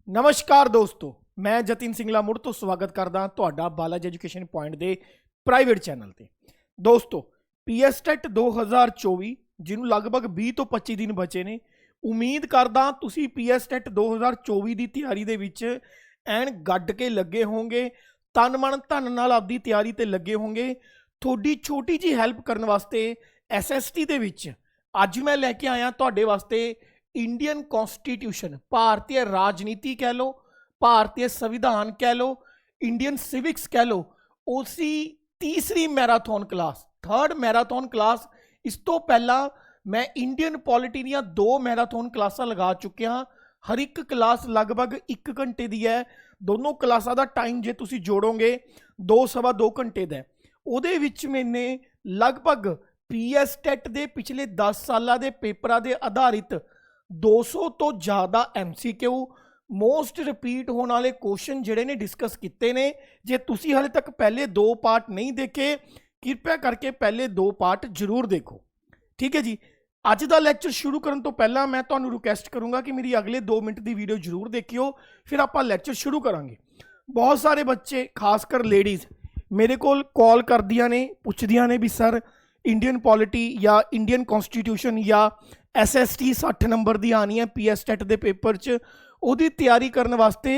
नमस्कार दोस्तों, मैं जतिन सिंगला मुड़ तो स्वागत करदा तुहाडा बालाजी एजुकेशन पॉइंट दे प्राइवेट चैनल ते। दोस्तों पीएस टैट 2024 जिन्हों लगभग 20 तो 25 दिन बचे ने, उम्मीद करदा तुसी पीएस टैट 2024 की तैयारी दे विच एन गड्ड के लगे होंगे, तन मन धन नाल आपदी तैयारी ते लगे होंगे। थोड़ी छोटी जी हैल्प करने वास्ते SST दे विच अज मैं लैके आया तुहाडे वास्ते इंडियन कॉन्स्टिट्यूशन, भारतीय राजनीति कह लो, भारतीय संविधान कह लो, इंडियन सिविक्स कह लो, उसी तीसरी marathon class, third marathon class. इस तो पहला मैं इंडियन पॉलिटी दी 2 मैराथन क्लासां लगा चुकिया। हर एक क्लास लगभग 1 घंटे की है। दोनों क्लासां का टाइम जे तुसी जोड़ोगे 2-2.25 घंटे का। उहदे विच मैंने लगभग पीएस टैट दे पिछले 10 साल के पेपरां दे आधारित 200 तो ज़्यादा MCQ मोस्ट रिपीट होने वाले क्वेश्चन जिहड़े ने डिस्कस किए ने। जे तुसी हाले तक पहले 2 पार्ट नहीं देखे, कृपया करके पहले 2 पार्ट जरूर देखो, ठीक है जी। अज का लैक्चर शुरू करने तो पहला मैं तुहानू रिक्वेस्ट करूँगा कि मेरी अगले 2 मिनट की वीडियो जरूर देखियो, फिर आप लैक्चर शुरू करांगे। बहुत सारे बच्चे खासकर लेडीज़ मेरे को कॉल करदियां ने, पुछदियां ने भी सर इंडियन पॉलिटी या इंडियन कॉन्स्टिट्यूशन या SST 60 नंबर की आनी है पीएस टैट के पेपर च, उहदी तैयारी करने वास्ते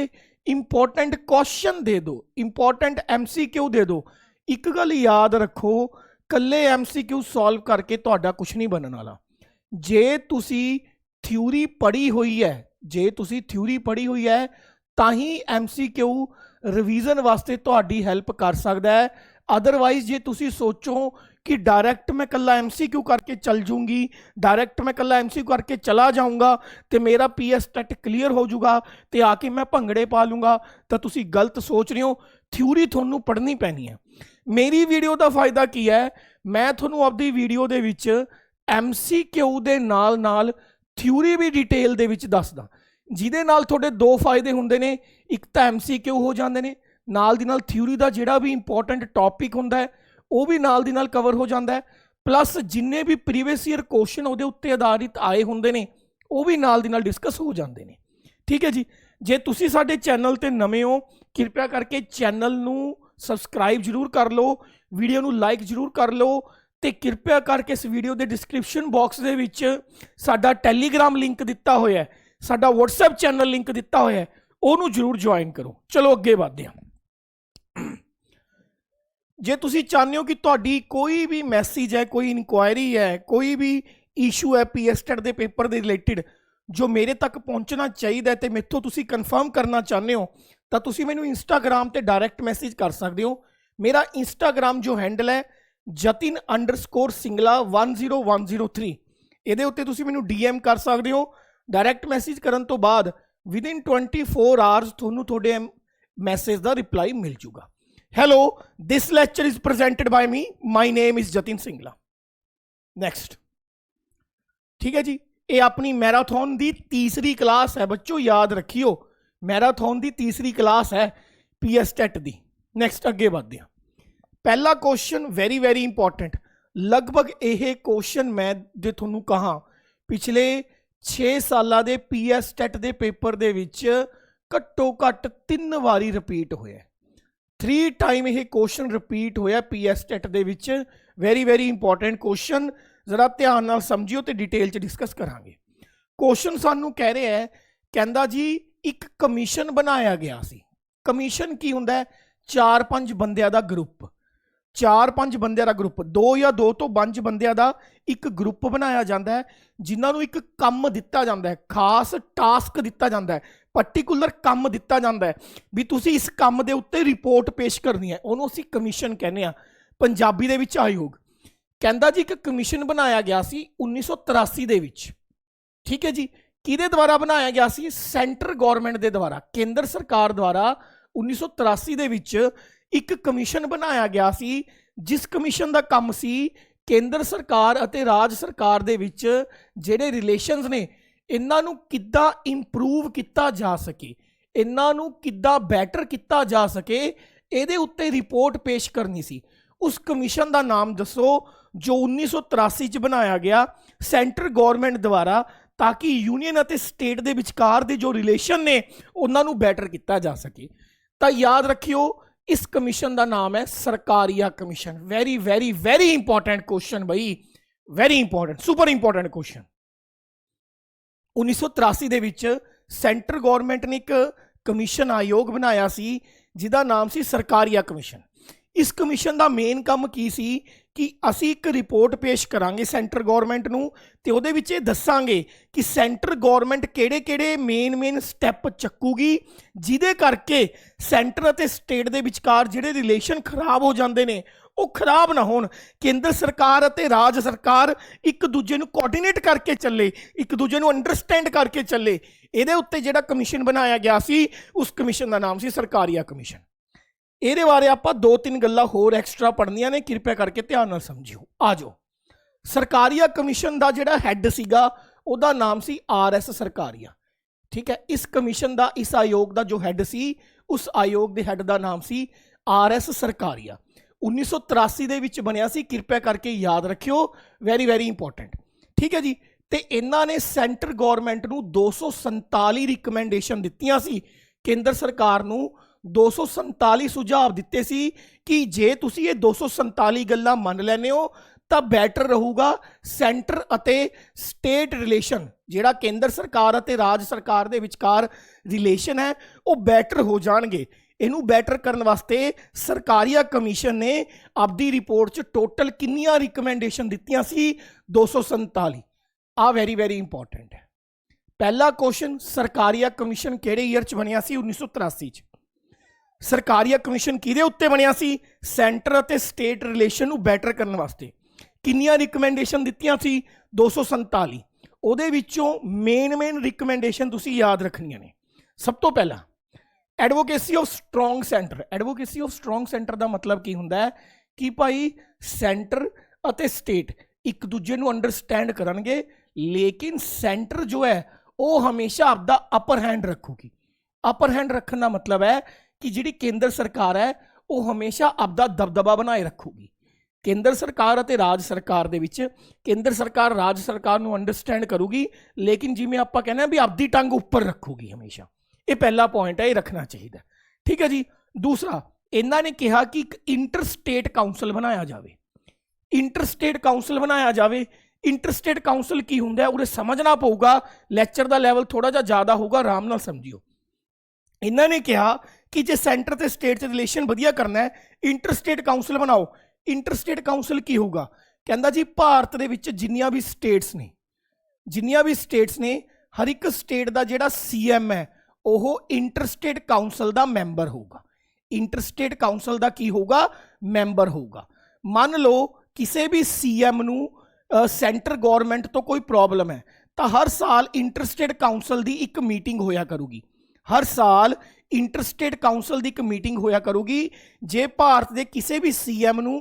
इंपॉर्टेंट क्वेश्चन दे दो, इंपॉर्टेंट MCQ दे दो। एक गल याद रखो, कल्ले MCQ सॉल्व करके तुहाडा कुछ नहीं बनने वाला। जे तुसी थ्योरी पढ़ी हुई है, जे तुसी थ्योरी पढ़ी हुई है ताही MCQ रिवीजन वास्ते तुहाडी हेल्प कर सकता है। अदरवाइज जे तुसी सोचो कि डायरैक्ट मैं कल्ला MCQ करके चल जूँगी, डायरैक्ट मैं कल्ला MCQ करके चला जाऊँगा तो मेरा पीएस टैट क्लीयर हो जाऊगा तो आके मैं भंगड़े पा लूँगा, तो तुसी गलत सोच रहे हो। थ्योरी थोनू पढ़नी पैनी है। मेरी वीडियो का फायदा की है, मैं थोनू अपनी वीडियो दे विच MCQ दे नाल नाल थ्योरी भी डिटेल दे विच दसदा, जिहदे नाल थोड़े 2 फायदे हुंदे ने। एक तो MCQ हो जाते हैं, नाल दी नाल थ्योरी का जिहड़ा भी इंपॉर्टेंट टॉपिक हुंदा है वो भी नाल दी नाल कवर हो जाता है, प्लस जिन्ने भी प्रीवियस ईयर क्वेश्चन उहदे उत्ते आधारित आए हुंदे ने वो भी नाल दी नाल डिस्कस हो जाते हैं, ठीक है जी। जे तुसी साडे चैनल ते नवे हो, कृपया करके चैनल नू सबसक्राइब जरूर कर लो, वीडियो नू लाइक जरूर कर लो, तो कृपया करके इस वीडियो के डिस्क्रिप्शन बॉक्स दे विच साडा टैलीग्राम लिंक दिता होया है, साडा WhatsApp चैनल लिंक दिता होया है, ओनू जरूर ज्वाइन करो। चलो अगे बढ़ते हैं। जे तुसी चाहते हो कि तुहाडी कोई भी मैसेज है, कोई इनक्वायरी है, कोई भी इशू है पीएस टैट के पेपर के रिलेटिड जो मेरे तक पहुँचना चाहिए तो मेथों तुसी कन्फर्म करना चाहते हो, तो तुसी मैनू इंस्टाग्राम ते डायरैक्ट मैसेज कर सकते हो। मेरा इंस्टाग्राम जो हैंडल है Jatin_Singla 10103, ये उत्ते तुसी मैनू DM कर सकते हो। डायरैक्ट मैसेज करन तो बाद विदिन 24 आवर्स थोनू थोड़े मैसेज का रिप्लाई मिल जूगा। Hello, this lecture is presented by me. My name is Jatin Singla. Next, ठीक है जी। ये अपनी मैराथन की तीसरी क्लास है बच्चों, याद रखियो मैराथन की तीसरी क्लास है पीएस टैट की। नेक्स्ट अगे बढ़ते हैं। पहला क्वेश्चन वेरी वेरी इंपॉर्टेंट, लगभग यह क्वेश्चन मैं जो थोनू कहा पिछले 6 साल के पीएस टैट के पेपर दे विच घट्टो घट्ट 3 बारी रिपीट होया, 3 टाइम यह क्वेश्चन रिपीट होया पीएस टैट दे विच। वेरी वेरी इंपॉर्टेंट क्वेश्चन, जरा ध्यान नाल समझियो तो डिटेल च डिस्कस करांगे। क्वेश्चन सानू कह रहे हैं, कहंदा जी एक कमीशन बनाया गया सी। कमीशन की हुंदा है? 4-5 बंदियां दा ग्रुप, 4-5 बंदियां दा ग्रुप, 2 या 2 तो 5 बंदियां दा एक ग्रुप बनाया जाता है, जिन्होंने एक काम दिता जाता है, खास टास्क दिता जाता है, पर्टिकुलर काम दिता जाता है भी तुसी इस काम के उत्ते रिपोर्ट पेश करनी है, उन्होंने असीं कमीशन कहने आ, पंजाबी दे विच आयोग। कहंदा जी एक कमीशन बनाया गया सी 1983 दे विच, ठीक है जी। किहदे द्वारा बनाया गया सी? सेंटर गौरमेंट के द्वारा, केंद्र सरकार द्वारा 1983 दे विच एक कमीशन बनाया गया सी, जिस कमीशन का काम सी केंद्र सरकार अते राज सरकार दे विच जिहड़े रिलेशनस ने इन्हां नूं किद्दां इंप्रूव किया जा सके, इन्हां नूं किद्दां बैटर किया जा सके, इहदे उत्ते रिपोर्ट पेश करनी सी। उस कमीशन का नाम दसो जो 1983 च बनाया गया सेंटर गौरमेंट द्वारा, ताकि यूनियन ਅਤੇ ਸਟੇਟ ਦੇ ਵਿਚਕਾਰ ਦੇ ਜੋ ਰਿਲੇਸ਼ਨ ਨੇ ਉਹਨਾਂ ਨੂੰ ਬੈਟਰ ਕੀਤਾ ਜਾ ਸਕੇ। ਤਾਂ ਯਾਦ ਰੱਖਿਓ इस कमीशन का नाम है Sarkaria commission. Very very very important question भाई, very important, super important question. 1983 ਦੇ ਵਿੱਚ सेंटर गवर्नमेंट ने एक कमीशन आयोग बनाया सी जिहदा नाम सी सरकारिया कमीशन। इस कमीशन का मेन काम की सी कि असी एक रिपोर्ट पेश करांगे सेंटर गवर्नमेंट नूं ते उहदे विच इह दस्सांगे कि सेंटर गवर्नमेंट किहड़े-किहड़े मेन स्टैप चक्कूगी जिहदे करके सेंटर अते स्टेट दे विचकार जिहड़े रिलेशन खराब हो जांदे ने वो खराब ना होण। केंद्र सरकार अते राज सरकार एक दूजे नूं कोआर्डिनेट करके चले, एक दूजे नूं अंडरस्टैंड करके चले। इहदे उत्ते जिहड़ा कमीशन बनाया गया सी उस कमीशन का नाम सी सरकारिया कमीशन। ਇਹਦੇ ਬਾਰੇ ਆਪਾਂ 2-3 ਗੱਲਾਂ ਹੋਰ ਐਕਸਟਰਾ ਪੜ੍ਹਨੀਆਂ ਨੇ, ਕਿਰਪਾ ਕਰਕੇ ਧਿਆਨ ਨਾਲ ਸਮਝਿਓ। ਆ ਜਾਓ। ਸਰਕਾਰੀਆ ਕਮਿਸ਼ਨ ਦਾ ਜਿਹੜਾ ਹੈੱਡ ਸੀਗਾ ਉਹਦਾ ਨਾਮ ਸੀ RS ਸਰਕਾਰੀਆ। ਠੀਕ ਹੈ, ਇਸ ਕਮਿਸ਼ਨ ਦਾ, ਇਸ ਆਯੋਗ ਦਾ ਜੋ ਹੈੱਡ ਸੀ ਉਸ ਆਯੋਗ ਦੇ ਹੈੱਡ ਦਾ ਨਾਮ ਸੀ RS ਸਰਕਾਰੀਆ। 1983 ਦੇ ਵਿੱਚ ਬਣਿਆ ਸੀ, ਕਿਰਪਾ ਕਰਕੇ ਯਾਦ ਰੱਖਿਓ, ਵੈਰੀ ਵੈਰੀ ਇੰਪੋਰਟੈਂਟ। ਠੀਕ ਹੈ ਜੀ। ਤੇ ਇਹਨਾਂ ਨੇ ਸੈਂਟਰ ਗਵਰਨਮੈਂਟ ਨੂੰ 247 ਰਿਕਮੈਂਡੇਸ਼ਨ ਦਿੱਤੀਆਂ ਸੀ। ਕੇਂਦਰ ਸਰਕਾਰ ਨੂੰ 247 ਸੁਝਾਅ ਦਿੱਤੇ ਸੀ कि जे तुसी ये 247 गल्लां मन लैने हो तो बैटर रहूगा सेंटर अते स्टेट रिलेशन, जिहड़ा केंद्र सरकार अते राज सरकार दे विचकार रिलेशन है वो बैटर हो जाणगे। इनू बैटर करने वास्ते सरकारिया कमीशन ने आपदी रिपोर्ट च टोटल किन्नियां रिकमेंडेशन दित्तियां सी? 247। आ वेरी वेरी इंपॉर्टेंट है। पहला क्वेश्चन, सरकारिया कमीशन किहड़े ईयर च बनिया सी? 1983 च। सरकारिया कमीशन किहदे उत्ते बनिया सी? सेंटर अते स्टेट रिलेशन नूं बैटर करने वास्ते। किन्नियां रिकमेंडेशन दित्तियां सी? 247। उहदे विच्चों मेन रिकमेंडेशन तुसीं याद रखनियां ने। सब तो पहला advocacy of strong centre. Advocacy of strong centre का मतलब की हुंदा है कि भाई सेंटर अते स्टेट एक दूजे नूं अंडरस्टैंड करनगे, लेकिन सेंटर जो है वो हमेशा आपदा अपर हैंड रखूगी। अपर हैंड रखने का मतलब है कि जिहड़ी केंद्र सरकार है वो हमेशा आपदा दबदबा बनाए रखूगी। केंद्र सरकार अते राज सरकार दे विच केंद्र सरकार राज सरकार नूं अंडरस्टैंड करूगी, लेकिन जिवें आपां कहने भी आपदी टंग उपर रखूगी हमेशा। ये पहला पॉइंट है, ये रखना चाहिए। ठीक है जी। दूसरा, इन्हां ने कहा कि एक इंटरस्टेट काउंसल बनाया जाए। इंटरस्टेट काउंसल बनाया जाए। इंटरस्टेट काउंसल की हुंदा है उहदे समझना पऊगा, लैक्चर का लैवल थोड़ा जिहा ज़्यादा होगा, आराम नाल समझियो। इन्हां ने कहा कि जे सेंटर ते स्टेट से रिलेशन वधिया करना है, इंटरस्टेट काउंसल बनाओ। इंटरस्टेट काउंसल की होगा? कहंदा जी भारत दे विच जिन्नियां भी स्टेट्स ने हर एक स्टेट का जिहड़ा CM है वो इंटरस्टेट काउंसल का मैंबर होगा। इंटरस्टेट काउंसल का की होगा? मैंबर होगा। मान लो किसी भी CM नूं सेंटर गवर्नमेंट तो कोई प्रॉब्लम है तो हर साल इंटरस्टेट काउंसल की एक मीटिंग होया करूगी। हर साल इंटरस्टेट काउंसल की एक मीटिंग होया करूगी। जे भारत के किसी भी CM नूं,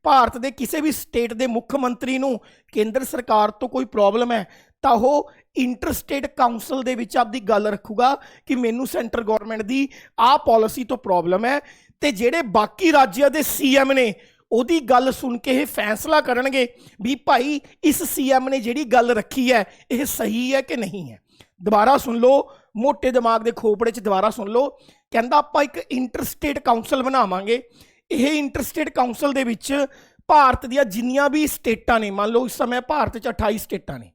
भारत के किसी भी स्टेट के मुख्यमंत्री नूं केंद्र सरकार तो कोई प्रॉब्लम है तो वह इंटरस्टेट काउंसल दे विच आपदी गल रखूगा कि मैनू सेंटर गवर्नमेंट की आ पॉलिसी तो प्रॉब्लम है, तो जेडे बाकी राज्य के CM ने ਉਹਦੀ गल सुन के ये फैसला करनगे भी भाई इस CM ने जिहड़ी गल रखी है ये सही है कि नहीं है। दोबारा सुन लो, मोटे दिमाग के खोपड़े च दोबारा सुन लो। कहंदा आपां एक इंटरस्टेट काउंसल बनावांगे। यह इंटरस्टेट काउंसल दे विच भारत दियां जिन्नियां भी स्टेटां ने, मान लो इस समय भारत च 28 स्टेटां ने,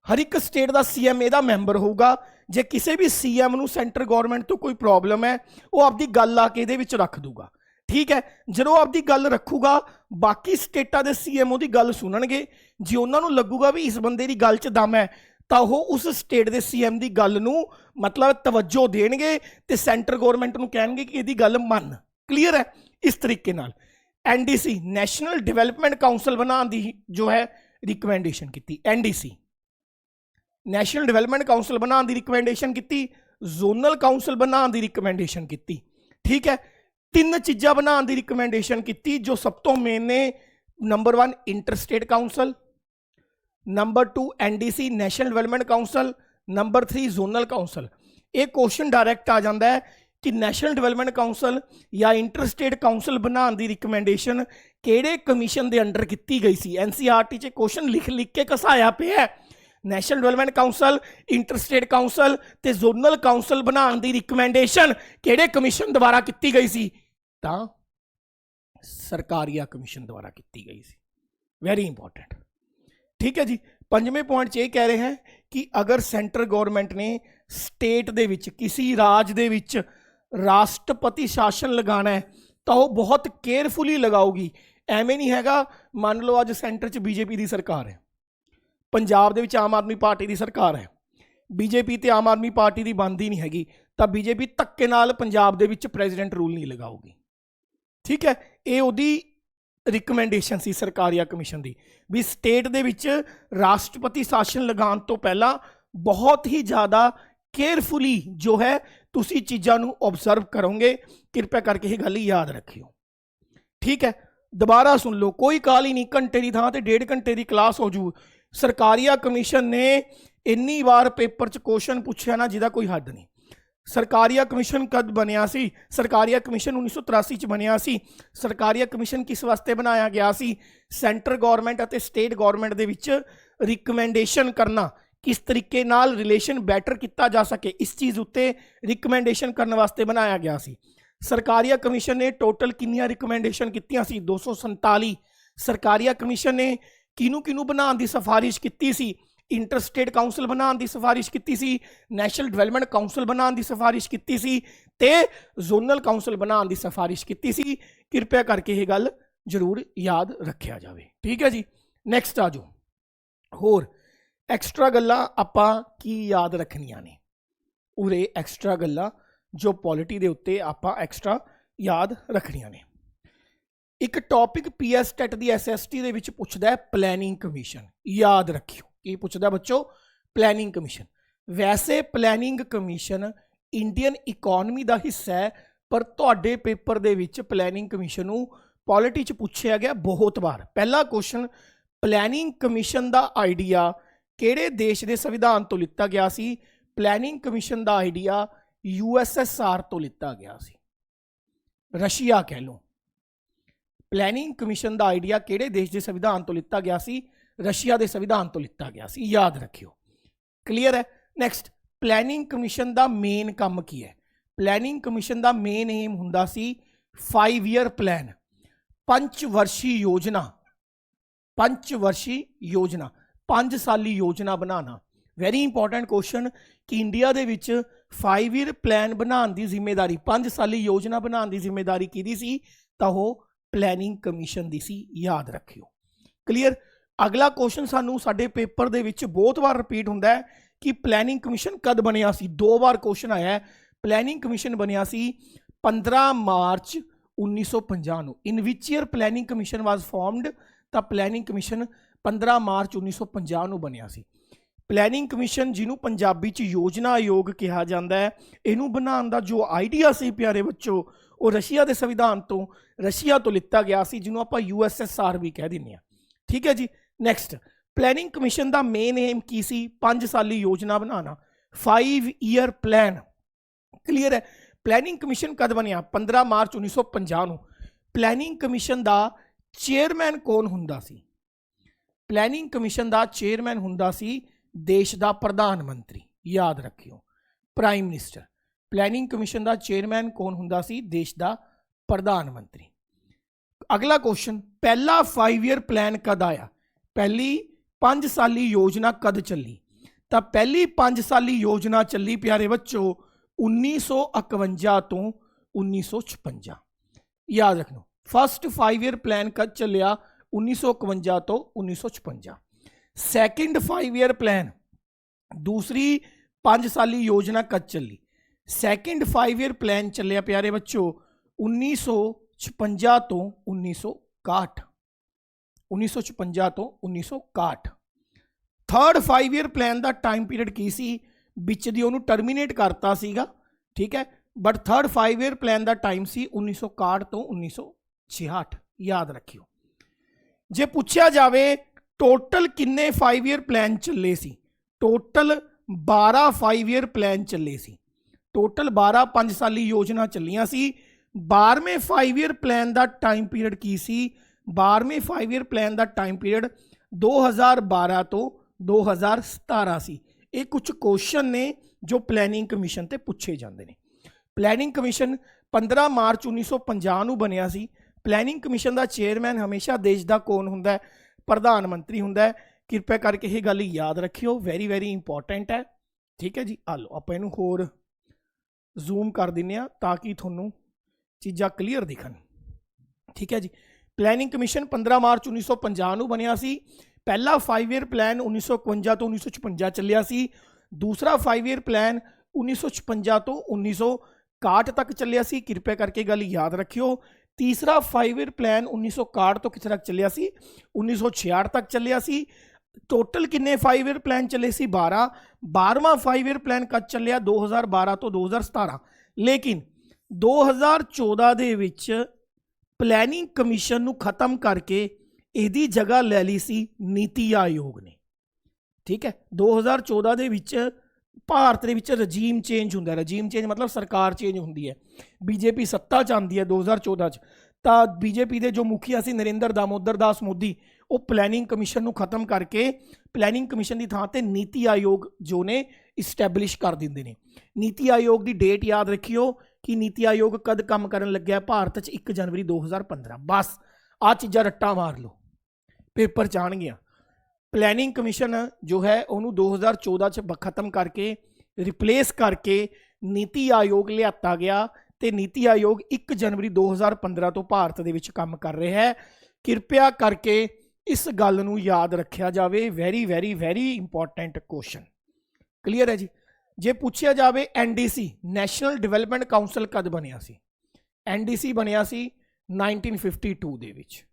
हर एक स्टेट का CM ਇਹਦਾ मैंबर होगा। जे किसी भी CM नूं सेंटर गवर्नमेंट तो कोई प्रॉब्लम है वो आपकी गल आके ਇਹਦੇ ਵਿੱਚ रख दूगा। ठीक है, जो आपकी गल रखूगा बाकी स्टेटा के CM ਉਹਦੀ गल सुनणगे। जे उन्होंने लगूगा भी इस बंदे की गल च दम है तो वह उस स्टेट के CM की गल नूं मतलब तवज्जो देणगे ते सेंटर गवर्नमेंट नूं कहणगे कि इसकी गल मन। क्लीयर है? इस तरीके नाल NDC नैशनल डिवेलपमेंट काउंसल बनाने की जो है रिकमेंडेशन की। NDC नैशनल डिवेलपमेंट काउंसल बनाने की रिकमेंडेशन की, जोनल काउंसल बनाने की रिकमेंडेशन की। ठीक है, 3 चीज़ां बनाने की रिकमेंडेशन की जो सब तो मेन ने। Number 1 interstate council, number 2 NDC national development council, number 3 zonal council. एक क्वेश्चन डायरैक्ट आ जाता है कि नैशनल डिवेलपमेंट काउंसल या इंटरस्टेट काउंसल बनाने की रिकमेंडेशन किहड़े कमीशन के अंडर की गई सी? NCERT च क्वेश्चन लिख के घसाया पे है national development council, interstate council ਤੇ ਜ਼ੋਨਲ ਕਾਉਂਸਲ ਬਣਾਉਣ ਦੀ ਰਿਕਮੈਂਡੇਸ਼ਨ ਕਿਹੜੇ ਕਮਿਸ਼ਨ ਦੁਆਰਾ ਕੀਤੀ ਗਈ ਸੀ? ਤਾਂ ਸਰਕਾਰੀਆ ਕਮਿਸ਼ਨ ਦੁਆਰਾ ਕੀਤੀ ਗਈ ਸੀ। ਵੈਰੀ ਇੰਪॉर्टेंट। ठीक है जी। पंजवें पॉइंट ये कह रहे हैं कि अगर सेंटर गवर्नमेंट ने स्टेट दे विच किसी राज दे विच राष्ट्रपति शासन लगाना है तो वह बहुत केयरफुली लगाओगी। एवें नहीं हैगा, मान लो अज सेंटर च बीजेपी की सरकार है, पंजाब दे विच आम आदमी पार्टी की सरकार है, बीजेपी ते आम आदमी पार्टी की बनती नहीं हैगी, तो बीजेपी धक्के नाल पंजाब दे विच प्रेजिडेंट रूल नहीं लगाओगी। ठीक है, ये उहदी रिकमेंडेशन सी सरकारिया कमिशन की भी स्टेट दे विच राष्ट्रपति शासन लगाने तो पहला बहुत ही ज़्यादा केयरफुली जो है तुसी चीज़ों को ऑब्जर्व करोगे। कृपया करके ये गल याद रखियो। ठीक है, दोबारा सुन लो, कोई काल ही नहीं, घंटे की थां ते 1.5 घंटे की क्लास हो जू। सरकारिया कमिशन ने इन्नी बार पेपर च क्वेश्चन पूछा ना जिहदा कोई हद नहीं। सरकारिया कमिशन कद बनिया सी? सरकारिया कमिशन 1983 च बनिया सी। सरकारिया कमिशन किस वास्ते बनाया गया सी? सेंटर गवर्नमेंट और स्टेट गवर्नमेंट दे विच रिकमेंडेशन करना, किस तरीके नाल रिलेशन बैटर किया जा सके, इस चीज़ उत्ते रिकमेंडेशन करने वास्ते बनाया गया सी। सरकारिया कमिशन ने टोटल कितनियां रिकमेंडेशन कीतियां सी? 247। सरकारिया कमिशन ने किनू किनू बनाने की सिफारिश की सी? इंटरस्टेट काउंसल बनाने की सिफारिश की सी, नैशनल डिवेलपमेंट काउंसल बनाने की सिफारिश की सी, ते जोनल काउंसल बनाने की सिफारिश की सी। कृपया करके ये गल जरूर याद रखा जाए। ठीक है जी। नैक्सट आ जाओ, होर एक्सट्रा गल्लां आपां की याद रखनियां ने उरे, एक्सट्रा गल्लां जो पॉलिटी के उत्ते आपां एक्सट्रा याद रखनियां ने। एक टॉपिक PS टैट की SST दे विच पुछदा है प्लैनिंग कमीशन। याद रखियो की पुछदा बच्चों, प्लैनिंग कमीशन। वैसे प्लैनिंग कमीशन इंडियन इकोनॉमी का हिस्सा है, पर तुहाडे पेपर दे विच प्लैनिंग कमीशन नूं पॉलिटी च पूछा गया बहुत बार। पहला क्वेश्चन, प्लैनिंग कमीशन का आइडिया किहड़े देश के संविधान तो लिता गया सी? प्लैनिंग कमीशन का आइडिया USSR तो लिता गया सी, रशिया कह लो। प्लैनिंग कमीशन का आइडिया किहड़े देश के संविधान तो लिता गया सी? रशिया के संविधान तो लिता गया सी। याद रखियो। क्लीयर है। नैक्सट, प्लैनिंग कमीशन का मेन काम की है? प्लैनिंग कमीशन का मेन एम हुंदा सी 5 ईयर प्लैन, पंचवर्षी योजना। पंचवर्षी योजना, 5 साली योजना बनाना। वेरी इंपॉर्टेंट क्वेश्चन कि इंडिया दे विच 5 ईयर प्लैन बनाने की जिम्मेदारी, 5 साली योजना बनाने की जिम्मेदारी किहदी सी? तां ओह प्लैनिंग कमीशन दी सी। याद रखियो। क्लीयर। अगला क्वेश्चन सानू साडे पेपर दे विच बहुत बार रिपीट हुंदा है कि प्लैनिंग कमीशन कद बनिया सी? 2 बार क्वेश्चन आया है। प्लैनिंग कमीशन बनिया सी 15 मार्च 1950 नूं। In which year planning commission was formed? तां प्लैनिंग कमीशन 15 मार्च 1950 नूं बनिया सी। प्लैनिंग कमीशन जिन्हों पंजाबी च योजना आयोग कहा जाता है, इनू बनाने का जो आइडिया सी प्यारे बच्चों, वो रशिया के संविधान तो लिता गया सी, जिन्हों आप USSR भी कह दिंदे आ। ठीक है जी। नैक्सट, प्लैनिंग कमीशन का मेन एम की सी? 5 साली योजना बनाना, 5 ईयर प्लैन। क्लीयर है। प्लैनिंग कमीशन कद बनिया? 15 मार्च 1950 नूं। प्लैनिंग कमीशन का चेयरमैन कौन हुंदा सी? प्लैनिंग कमीशन का चेयरमैन हुंदा सी देश का प्रधानमंत्री। याद रखियो, प्राइम मिनिस्टर। प्लैनिंग कमीशन का चेयरमैन कौन हुंदा सी? देश का प्रधानमंत्री। अगला क्वेश्चन, पहला 5 ईयर प्लैन कद आया? पहली 5 साली योजना कद चली? तो पहली 5 साली योजना चली प्यारे बच्चों 1951 तो 1956। याद रखना, फर्स्ट 5 ईयर प्लैन कद चलिया? 1951 तो 1956। सैकेंड 5 ईयर प्लैन, दूसरी 5 साली योजना कद चली? सैकेंड 5 ईयर प्लैन चलिया प्यारे बच्चों 1956 तो 1961। 1956 तो 1961। थर्ड 5 ईयर प्लैन का टाइम पीरियड की सी? विच दी उन्होंने टर्मीनेट करता सीगा। ठीक है, बट थर्ड 5 ईयर प्लैन का टाइम सी 1961 तो 1966। याद रखियो। जे पूछा जाए टोटल किन्ने 5 ईयर प्लैन चले सी? टोटल 12 5 ईयर प्लैन चले सी। टोटल 12 5 साली योजना चलियां सी। 12वें 5 ईयर प्लैन का टाइम पीरियड की सी? 12वें 5 ईयर प्लैन का टाइम पीरियड 2012 तो 2017 ਸੀ। ਇਹ ਕੁਝ ਕੁਐਸਚਨ ਨੇ ਜੋ ਪਲੈਨਿੰਗ ਕਮਿਸ਼ਨ ਤੇ ਪੁੱਛੇ ਜਾਂਦੇ ਨੇ। ਪਲੈਨਿੰਗ ਕਮਿਸ਼ਨ 15 ਮਾਰਚ 1950 ਨੂੰ ਬਣਿਆ ਸੀ। ਪਲੈਨਿੰਗ ਕਮਿਸ਼ਨ ਦਾ ਚੇਅਰਮੈਨ ਹਮੇਸ਼ਾ ਦੇਸ਼ ਦਾ ਕੌਣ ਹੁੰਦਾ ਹੈ? ਪ੍ਰਧਾਨ ਮੰਤਰੀ ਹੁੰਦਾ ਹੈ। ਕਿਰਪਾ ਕਰਕੇ ਇਹ ਗੱਲ ਯਾਦ ਰੱਖਿਓ, ਵੈਰੀ ਵੈਰੀ ਇੰਪੋਰਟੈਂਟ ਹੈ। ਠੀਕ ਹੈ ਜੀ। ਆ ਲਓ ਆਪਾਂ ਇਹਨੂੰ ਹੋਰ ਜ਼ੂਮ ਕਰ ਦਿੰਦੇ ਹਾਂ ਤਾਂ ਕਿ ਤੁਹਾਨੂੰ ਚੀਜ਼ਾਂ ਕਲੀਅਰ ਦਿਖਣ। ਠੀਕ ਹੈ ਜੀ। ਪਲੈਨਿੰਗ ਕਮਿਸ਼ਨ 15 ਮਾਰਚ 1950 ਨੂੰ ਬਣਿਆ ਸੀ। ਪਹਿਲਾ 5 ਈਅਰ ਪਲਾਨ 1951 ਤੋਂ 1956 ਚੱਲਿਆ ਸੀ। ਦੂਸਰਾ 5 ਈਅਰ ਪਲਾਨ 1956 ਤੋਂ 1961 ਤੱਕ ਚੱਲਿਆ ਸੀ। ਕਿਰਪਾ ਕਰਕੇ ਗੱਲ ਯਾਦ ਰੱਖਿਓ। ਤੀਸਰਾ 5 ਈਅਰ ਪਲਾਨ 1961 ਤੋਂ ਕਿੱਥੇ ਤੱਕ ਚੱਲਿਆ ਸੀ? 1966 ਤੱਕ ਚੱਲਿਆ ਸੀ। ਟੋਟਲ ਕਿੰਨੇ 5 ਈਅਰ ਪਲਾਨ ਚੱਲੇ ਸੀ? 12। 12ਵਾਂ 5 ਈਅਰ ਪਲਾਨ ਕਦ ਚੱਲਿਆ? 2012 ਤੋਂ 2017। ਲੇਕਿਨ 2014 ਦੇ ਵਿੱਚ ਪਲੈਨਿੰਗ ਕਮਿਸ਼ਨ ਨੂੰ ਖਤਮ ਕਰਕੇ ਇਹਦੀ ਜਗ੍ਹਾ ਲੈ ਲਈ ਸੀ ਨੀਤੀ ਆਯੋਗ ਨੇ। ਠੀਕ ਹੈ। 2014 ਦੇ ਵਿੱਚ ਭਾਰਤ ਦੇ ਵਿੱਚ ਰਜੀਮ ਚੇਂਜ ਹੁੰਦਾ। ਰਜੀਮ ਚੇਂਜ ਮਤਲਬ ਸਰਕਾਰ ਚੇਂਜ ਹੁੰਦੀ ਹੈ। ਬੀਜੇਪੀ ਸੱਤਾ 'ਚ ਆਉਂਦੀ ਹੈ 2014 'ਚ। ਤਾਂ ਬੀਜੇਪੀ ਦੇ ਜੋ ਮੁਖੀਆ ਸੀ ਨਰਿੰਦਰ ਦਾਮੋਦਰ ਦਾਸ ਮੋਦੀ, ਉਹ ਪਲੈਨਿੰਗ ਕਮਿਸ਼ਨ ਨੂੰ ਖਤਮ ਕਰਕੇ ਪਲੈਨਿੰਗ ਕਮਿਸ਼ਨ ਦੀ ਥਾਂ ਤੇ ਨੀਤੀ ਆਯੋਗ ਜੋ ਨੇ ਇਸਟੈਬਲਿਸ਼ ਕਰ ਦਿੰਦੇ ਨੇ। ਨੀਤੀ ਆਯੋਗ ਦੀ ਡੇਟ ਯਾਦ ਰੱਖਿਓ ਕਿ ਨੀਤੀ ਆਯੋਗ ਕਦ ਕੰਮ ਕਰਨ ਲੱਗਿਆ ਭਾਰਤ 'ਚ? 1 ਜਨਵਰੀ 2015। ਬਸ ਆਹ ਚੀਜ਼ਾਂ ਰੱਟਾ ਮਾਰ ਲਓ, ਪੇਪਰ 'ਚ ਆਉਣਗੀਆਂ। ਪਲੈਨਿੰਗ ਕਮਿਸ਼ਨ ਜੋ ਹੈ ਉਹਨੂੰ 2014 'ਚ ਖਤਮ ਕਰਕੇ ਰਿਪਲੇਸ ਕਰਕੇ ਨੀਤੀ ਆਯੋਗ ਲਿਆਤਾ ਗਿਆ ਤੇ ਨੀਤੀ ਆਯੋਗ 1 ਜਨਵਰੀ 2015 ਤੋਂ ਭਾਰਤ ਦੇ ਵਿੱਚ ਕੰਮ ਕਰ ਰਿਹਾ ਹੈ। ਕਿਰਪਾ ਕਰਕੇ ਇਸ ਗੱਲ ਨੂੰ ਯਾਦ ਰੱਖਿਆ ਜਾਵੇ, very very very important question. Clear ਹੈ ਜੀ। ਜੇ ਪੁੱਛਿਆ ਜਾਵੇ ਐਨਡੀਸੀ ਨੈਸ਼ਨਲ ਡਿਵੈਲਪਮੈਂਟ ਕਾਉਂਸਲ ਕਦ ਬਣਿਆ ਸੀ? ਐਨਡੀਸੀ ਬਣਿਆ ਸੀ 1952 ਦੇ ਵਿੱਚ।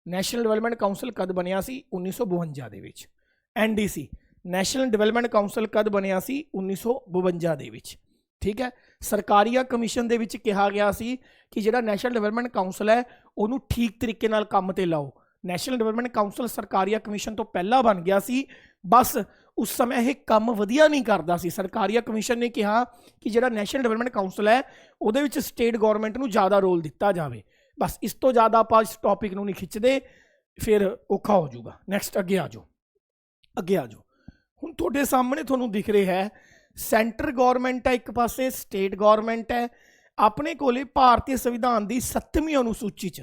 ਨੈਸ਼ਨਲ ਡਿਵੈਲਪਮੈਂਟ ਕਾਉਂਸਲ ਕਦ ਬਣਿਆ ਸੀ? 1952 ਦੇ ਵਿੱਚ। ਐਨਡੀਸੀ ਨੈਸ਼ਨਲ ਡਿਵੈਲਪਮੈਂਟ ਕਾਉਂਸਲ ਕਦ ਬਣਿਆ ਸੀ? 1952 ਦੇ ਵਿੱਚ। ਠੀਕ ਹੈ। ਸਰਕਾਰੀਆ ਕਮਿਸ਼ਨ ਦੇ ਵਿੱਚ ਕਿਹਾ ਗਿਆ ਸੀ ਕਿ ਜਿਹੜਾ ਨੈਸ਼ਨਲ ਡਿਵੈਲਪਮੈਂਟ ਕਾਉਂਸਲ ਹੈ ਉਹਨੂੰ ਠੀਕ ਤਰੀਕੇ ਨਾਲ ਕੰਮ ਤੇ ਲਾਓ। National development council Sarkaria commission ਤੋਂ ਪਹਿਲਾਂ ਬਣ ਗਿਆ ਸੀ। ਬਸ ਉਸ ਸਮੇਂ ਇਹ ਕੰਮ ਵਧੀਆ ਨਹੀਂ ਕਰਦਾ ਸੀ। ਸਰਕਾਰੀਆ ਕਮਿਸ਼ਨ ਨੇ ਕਿਹਾ ਕਿ ਜਿਹੜਾ ਨੈਸ਼ਨਲ ਡਿਵੈਲਪਮੈਂਟ ਕਾਉਂਸਲ ਹੈ ਉਹਦੇ ਵਿੱਚ ਸਟੇਟ ਗਵਰਨਮੈਂਟ ਨੂੰ ਜ਼ਿਆਦਾ ਰੋਲ ਦਿੱਤਾ ਜਾਵੇ। ਬਸ ਇਸ ਤੋਂ ਜ਼ਿਆਦਾ ਆਪਾਂ ਇਸ ਟੌਪਿਕ ਨੂੰ ਨਹੀਂ ਖਿੱਚਦੇ, ਫਿਰ ਔਖਾ ਹੋ ਜਾਊਗਾ। ਨੈਕਸਟ ਅੱਗੇ ਆ ਜਾਓ, ਅੱਗੇ ਆ ਜਾਓ। ਹੁਣ ਤੁਹਾਡੇ ਸਾਹਮਣੇ ਤੁਹਾਨੂੰ ਦਿਖ ਰਿਹਾ ਹੈ ਸੈਂਟਰ ਗਵਰਨਮੈਂਟ ਹੈ ਇੱਕ ਪਾਸੇ, ਸਟੇਟ ਗਵਰਨਮੈਂਟ ਹੈ। ਆਪਣੇ ਕੋਲੇ ਭਾਰਤੀ ਸੰਵਿਧਾਨ ਦੀ 7ਵੀਂ ਅਨੁਸੂਚੀ 'ਚ,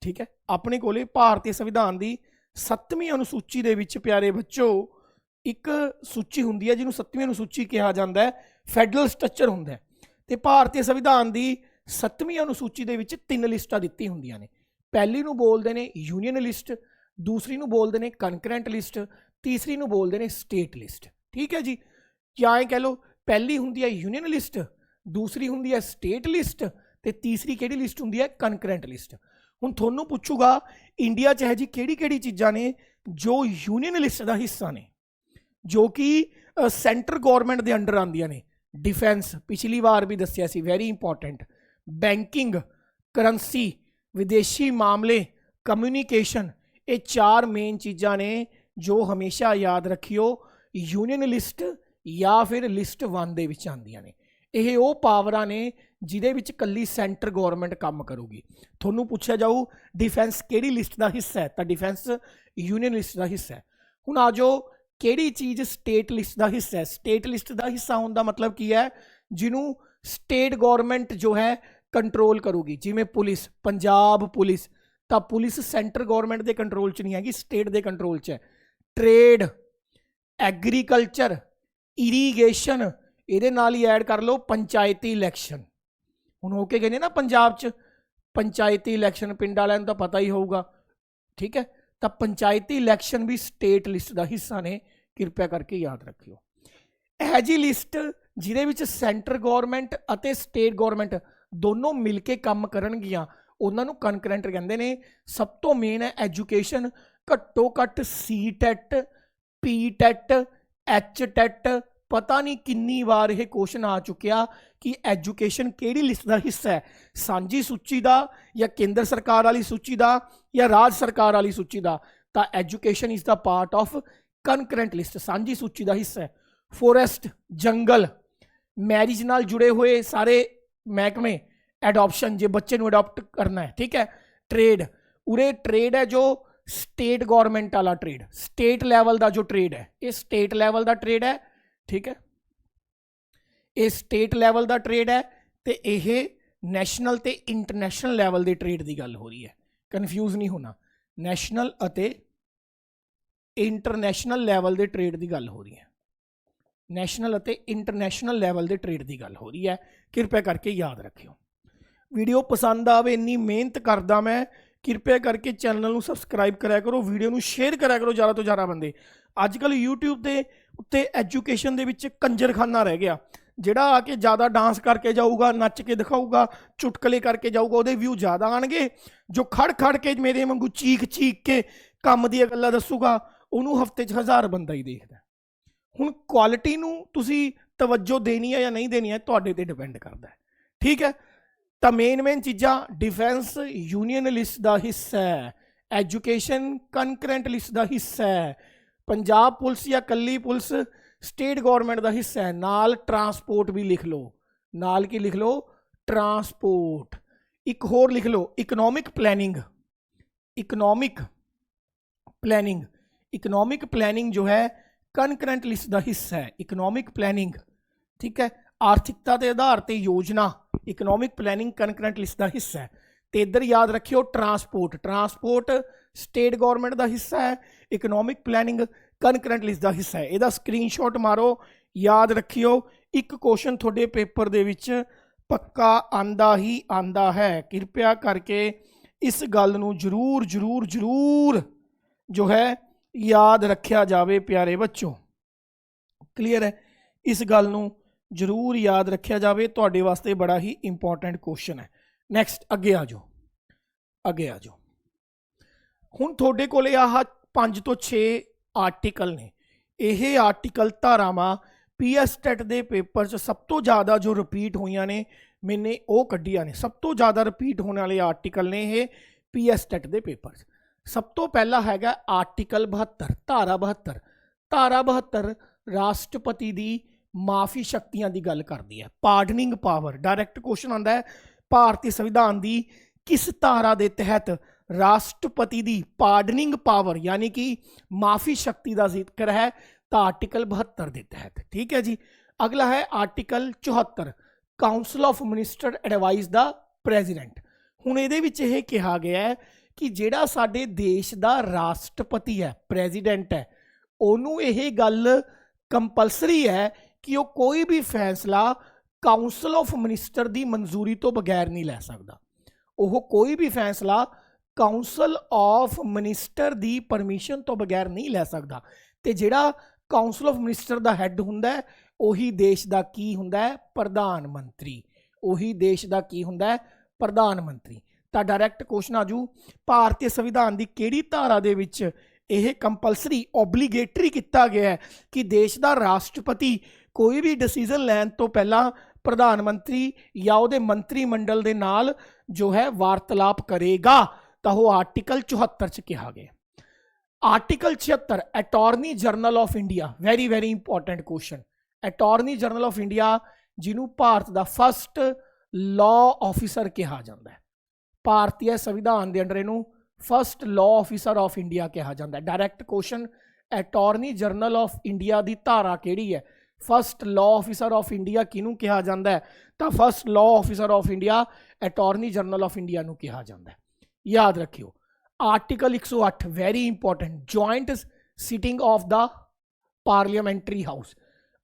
ਠੀਕ ਹੈ, ਆਪਣੇ ਕੋਲੇ ਭਾਰਤੀ ਸੰਵਿਧਾਨ ਦੀ 7ਵੀਂ ਅਨੁਸੂਚੀ ਦੇ ਵਿੱਚ ਪਿਆਰੇ ਬੱਚੋ ਇੱਕ ਸੂਚੀ ਹੁੰਦੀ ਹੈ ਜਿਹਨੂੰ 7ਵੀਂ ਅਨੁਸੂਚੀ ਕਿਹਾ ਜਾਂਦਾ ਹੈ। ਫੈਡਰਲ ਸਟਰਕਚਰ ਹੁੰਦਾ ਹੈ ਤੇ ਭਾਰਤੀ ਸੰਵਿਧਾਨ ਦੀ 7ਵੀਂ ਅਨੁਸੂਚੀ ਦੇ ਵਿੱਚ 3 ਲਿਸਟਾਂ ਦਿੱਤੀ ਹੁੰਦੀਆਂ ਨੇ। ਪਹਿਲੀ ਨੂੰ ਬੋਲਦੇ ਨੇ ਯੂਨੀਅਨ ਲਿਸਟ, ਦੂਸਰੀ ਨੂੰ ਬੋਲਦੇ ਨੇ ਕਨਕਰੈਂਟ ਲਿਸਟ, ਤੀਸਰੀ ਨੂੰ ਬੋਲਦੇ ਨੇ ਸਟੇਟ ਲਿਸਟ। ਠੀਕ ਹੈ ਜੀ। ਜਾਂ ਇਹ ਕਹਿ ਲਓ ਪਹਿਲੀ ਹੁੰਦੀ ਹੈ ਯੂਨੀਅਨ ਲਿਸਟ, ਦੂਸਰੀ ਹੁੰਦੀ ਹੈ ਸਟੇਟ ਲਿਸਟ ਤੇ ਤੀਸਰੀ ਕਿਹੜੀ ਲਿਸਟ ਹੁੰਦੀ ਹੈ? Concurrent list. ਹੁਣ ਤੁਹਾਨੂੰ ਪੁੱਛੂਗਾ ਇੰਡੀਆ 'ਚ ਹੈ ਜੀ ਕਿਹੜੀ ਕਿਹੜੀ ਚੀਜ਼ਾਂ ਨੇ ਜੋ ਯੂਨੀਅਨ ਲਿਸਟ ਦਾ ਹਿੱਸਾ ਨੇ, ਜੋ ਕਿ ਸੈਂਟਰ ਗਵਰਨਮੈਂਟ ਦੇ ਅੰਡਰ ਆਉਂਦੀਆਂ ਨੇ। ਡਿਫੈਂਸ ਪਿਛਲੀ ਵਾਰ ਵੀ ਦੱਸਿਆ ਸੀ, ਵੈਰੀ ਇੰਪੋਰਟੈਂਟ। ਬੈਂਕਿੰਗ, ਕਰੰਸੀ, ਵਿਦੇਸ਼ੀ ਮਾਮਲੇ, ਕਮਿਊਨੀਕੇਸ਼ਨ, ਇਹ 4 ਮੇਨ ਚੀਜ਼ਾਂ ਨੇ ਜੋ ਹਮੇਸ਼ਾ ਯਾਦ ਰੱਖਿਓ ਯੂਨੀਅਨ ਲਿਸਟ ਜਾਂ ਫਿਰ ਲਿਸਟ 1 ਦੇ ਵਿੱਚ ਆਉਂਦੀਆਂ ਨੇ। ਇਹ ਉਹ ਪਾਵਰਾਂ ਨੇ ਜਿਹਦੇ ਵਿੱਚ ਕੱਲੀ ਸੈਂਟਰ ਗਵਰਨਮੈਂਟ ਕੰਮ ਕਰੂਗੀ। ਤੁਹਾਨੂੰ ਪੁੱਛਿਆ ਜਾਊ ਡਿਫੈਂਸ ਕਿਹੜੀ ਲਿਸਟ ਦਾ ਹਿੱਸਾ ਹੈ, ਤਾਂ ਡਿਫੈਂਸ ਯੂਨੀਅਨ ਲਿਸਟ ਦਾ ਹਿੱਸਾ ਹੈ। ਹੁਣ ਆ ਜਾਓ ਕਿਹੜੀ ਚੀਜ਼ ਸਟੇਟ ਲਿਸਟ ਦਾ ਹਿੱਸਾ ਹੈ? ਸਟੇਟ ਲਿਸਟ ਦਾ ਹਿੱਸਾ ਹੋਣ ਦਾ ਮਤਲਬ ਕੀ ਹੈ? ਜਿਹਨੂੰ ਸਟੇਟ ਗਵਰਨਮੈਂਟ ਜੋ ਹੈ ਕੰਟਰੋਲ ਕਰੂਗੀ। ਜਿਵੇਂ ਪੁਲਿਸ, ਪੰਜਾਬ ਪੁਲਿਸ, ਤਾਂ ਪੁਲਿਸ ਸੈਂਟਰ ਗਵਰਨਮੈਂਟ ਦੇ ਕੰਟਰੋਲ 'ਚ ਨਹੀਂ ਹੈਗੀ, ਸਟੇਟ ਦੇ ਕੰਟਰੋਲ 'ਚ ਹੈ। ਟ੍ਰੇਡ, ਐਗਰੀਕਲਚਰ, ਇਰੀਗੇਸ਼ਨ, ਇਹਦੇ ਨਾਲ ਹੀ ਐਡ ਕਰ ਲਓ ਪੰਚਾਇਤੀ ਇਲੈਕਸ਼ਨ। ਹੁਣ ਹੋ ਕੇ ਗਏ ਨੇ ਨਾ ਪੰਜਾਬ 'ਚ ਪੰਚਾਇਤੀ ਇਲੈਕਸ਼ਨ, ਪਿੰਡ ਵਾਲਿਆਂ ਨੂੰ ਤਾਂ ਪਤਾ ਹੀ ਹੋਊਗਾ। ਠੀਕ ਹੈ। ਤਾਂ ਪੰਚਾਇਤੀ ਇਲੈਕਸ਼ਨ ਵੀ ਸਟੇਟ ਲਿਸਟ ਦਾ ਹਿੱਸਾ ਨੇ, ਕਿਰਪਾ ਕਰਕੇ ਯਾਦ ਰੱਖਿਓ। ਇਹ ਜੀ ਲਿਸਟ ਜਿਹਦੇ ਵਿੱਚ ਸੈਂਟਰ ਗਵਰਨਮੈਂਟ ਅਤੇ ਸਟੇਟ ਗਵਰਨਮੈਂਟ ਦੋਨੋਂ ਮਿਲ ਕੇ ਕੰਮ ਕਰਨਗੀਆਂ, ਉਹਨਾਂ ਨੂੰ ਕਨਕਰੈਂਟ ਕਹਿੰਦੇ ਨੇ। ਸਭ ਤੋਂ ਮੇਨ ਹੈ ਐਜੂਕੇਸ਼ਨ। ਘੱਟੋ ਘੱਟ ਸੀ-ਟੈਟ, ਪੀ-ਟੈਟ, ਐਚ-ਟੈਟ, ਪਤਾ ਨਹੀਂ ਕਿੰਨੀ ਵਾਰ ਇਹ ਕੁਐਸਚਨ ਆ ਚੁੱਕਿਆ ਕਿ ਐਜੂਕੇਸ਼ਨ ਕਿਹੜੀ ਲਿਸਟ ਦਾ ਹਿੱਸਾ ਹੈ, ਸਾਂਝੀ ਸੂਚੀ ਦਾ ਜਾਂ ਕੇਂਦਰ ਸਰਕਾਰ ਵਾਲੀ ਸੂਚੀ ਦਾ ਜਾਂ ਰਾਜ ਸਰਕਾਰ ਵਾਲੀ ਸੂਚੀ ਦਾ। ਤਾਂ education is the part of concurrent list, ਸਾਂਝੀ ਸੂਚੀ ਦਾ ਹਿੱਸਾ ਹੈ। ਫੋਰੈਸਟ, ਜੰਗਲ, ਮੈਰਿਜ ਨਾਲ ਜੁੜੇ ਹੋਏ ਸਾਰੇ ਮਹਿਕਮੇ, ਐਡੋਪਸ਼ਨ ਜੇ ਬੱਚੇ ਨੂੰ ਅਡਾਪਟ ਕਰਨਾ ਹੈ। ਠੀਕ ਹੈ। ਟ੍ਰੇਡ, ਉਰੇ ਟ੍ਰੇਡ ਹੈ ਜੋ स्टेट गौरमेंट वाला ट्रेड, स्टेट लैवल का जो ट्रेड है ये स्टेट लैवल का ट्रेड है, ठीक है, ये स्टेट लैवल का ट्रेड है तो यह नैशनल ते इंटरनैशनल लैवल के ट्रेड की गल हो रही है, कन्फ्यूज नहीं होना, नैशनल अते इंटरनैशनल लैवल के ट्रेड की गल हो रही है, नैशनल अते इंटरनैशनल लैवल के ट्रेड की गल हो रही है, कृपया करके याद रखियो। वीडियो पसंद आवे, इन्नी मेहनत करदा मैं, कृपया करके चैनल को सबसक्राइब कराया करो, वीडियो को शेयर कराया करो ज़्यादा तो ज़्यादा बंदे। अजकल यूट्यूब के उत्ते एजुकेशन दे विच कंजरखाना रह गया, जिहड़ा आके ज़्यादा डांस करके जाऊगा, नच के दिखाऊगा, चुटकले करके जाऊगा, उहदे व्यू ज़्यादा आएंगे। जो खड़ खड़ के मेरे वांगू चीख चीख के काम दी गल्लां दसूगा, उन्होंने हफ्ते 1000 बंदा ही देखदा। हुण क्वालिटी नूं तुसीं तवज्जो देनी है या नहीं देनी है, तुहाडे ते डिपेंड करदा है, ठीक है। तो मेन चीज़ां, डिफेंस यूनियन लिस्ट का हिस्सा है, एजुकेशन कंकरेंट लिस्ट का हिस्सा है, पंजाब पुलिस या कली पुलिस स्टेट गौरमेंट का हिस्सा है, नाल ट्रांसपोर्ट भी लिख लो, नाल की लिख लो ट्रांसपोर्ट। एक होर लिख लो economic planning, economic planning, economic planning जो है कंकरेंट लिस्ट का हिस्सा है, इकनॉमिक प्लैनिंग, ठीक है। आर्थिकता के आधार पर योजना, इकनॉमिक प्लैनिंग कंकरेंट लिस्ट का हिस्सा है। तो इधर याद रखियो ट्रांसपोर्ट, ट्रांसपोर्ट स्टेट गौरमेंट का हिस्सा है, इकनॉमिक प्लैनिंग कंकरेंट लिस्ट का हिस्सा है। इहदा स्क्रीनशॉट मारो, याद रखियो, एक क्वेश्चन थोड़े पेपर दे विच पक्का आंदा ही आंदा है, कृपया करके इस गल नूं जरूर जरूर जरूर जो है याद रखा जाए प्यारे बच्चों, क्लीयर है, इस गल नूं जरूर याद रखा जाए, तुहाडे वास्ते बड़ा ही इंपॉर्टेंट क्वेश्चन है। नैक्सट अगे आ जाओ, अगे आ जाओ। हुण तुहाडे कोले आह 5 तो 6 आर्टिकल ने, यह आर्टिकल धारावां PS टैट के पेपर च सब तो ज़्यादा जो रिपीट हुई ने, मैंने वो कढ़िया ने, सब तो ज़्यादा रिपीट होने वाले आर्टिकल ने ये PS टैट के पेपर च। सब तो पहला हैगा आर्टिकल 72, धारा 72। धारा 72 राष्ट्रपति की माफ़ी शक्तियां की गल करती है, पार्डनिंग पावर। डायरैक्ट क्वेश्चन आता है, भारतीय संविधान की किस धारा के तहत राष्ट्रपति की पार्डनिंग पावर यानी कि माफ़ी शक्ति का जिक्र है, तो आर्टिकल 72 के तहत, ठीक है जी। अगला है article 74, council of minister advise the president. हुण इहदे विच यह कहा गया है कि जिहड़ा साडे देश का राष्ट्रपति है, प्रेजिडेंट है, उन्होंने यह गल कंपलसरी है कि वो कोई भी फैसला काउंसिल ऑफ मिनिस्टर की मंजूरी तो बगैर नहीं लै सकता। वो कोई भी फैसला काउंसिल ऑफ मिनिस्टर की परमिशन तो बगैर नहीं लै सकता। तो जिहड़ा काउंसिल ऑफ मिनिस्टर का हैड हुंदा है, उही देश का की हुंदा है, प्रधानमंत्री। उही देश का की हुंदा है, प्रधानमंत्री। तो डायरैक्ट क्वेश्चन आजू, भारतीय संविधान की किहड़ी धारा दे विच यह कंपलसरी ओबलीगेटरी किया गया है कि देश का राष्ट्रपति कोई भी डिसीजन लैन तो पहला प्रधानमंत्री या उहदे मंत्रिमंडल के नाल जो है वार्तालाप करेगा, तो वो आर्टिकल 74 च कहा गया। Article 76 attorney general of India, very very important question. Attorney general of India जिन्होंने भारत का फस्ट लॉ ऑफिसर कहा जाता है, भारतीय संविधान के अंडर इनू first law officer of India कहा जाता है। Direct question, attorney general of India की धारा केड़ी है, first law officer of India किनू कहा जाता है, तो first law officer of India attorney general of India नू कहा जाता है। याद रखियो article 108 very important, joint sitting of the parliamentary house.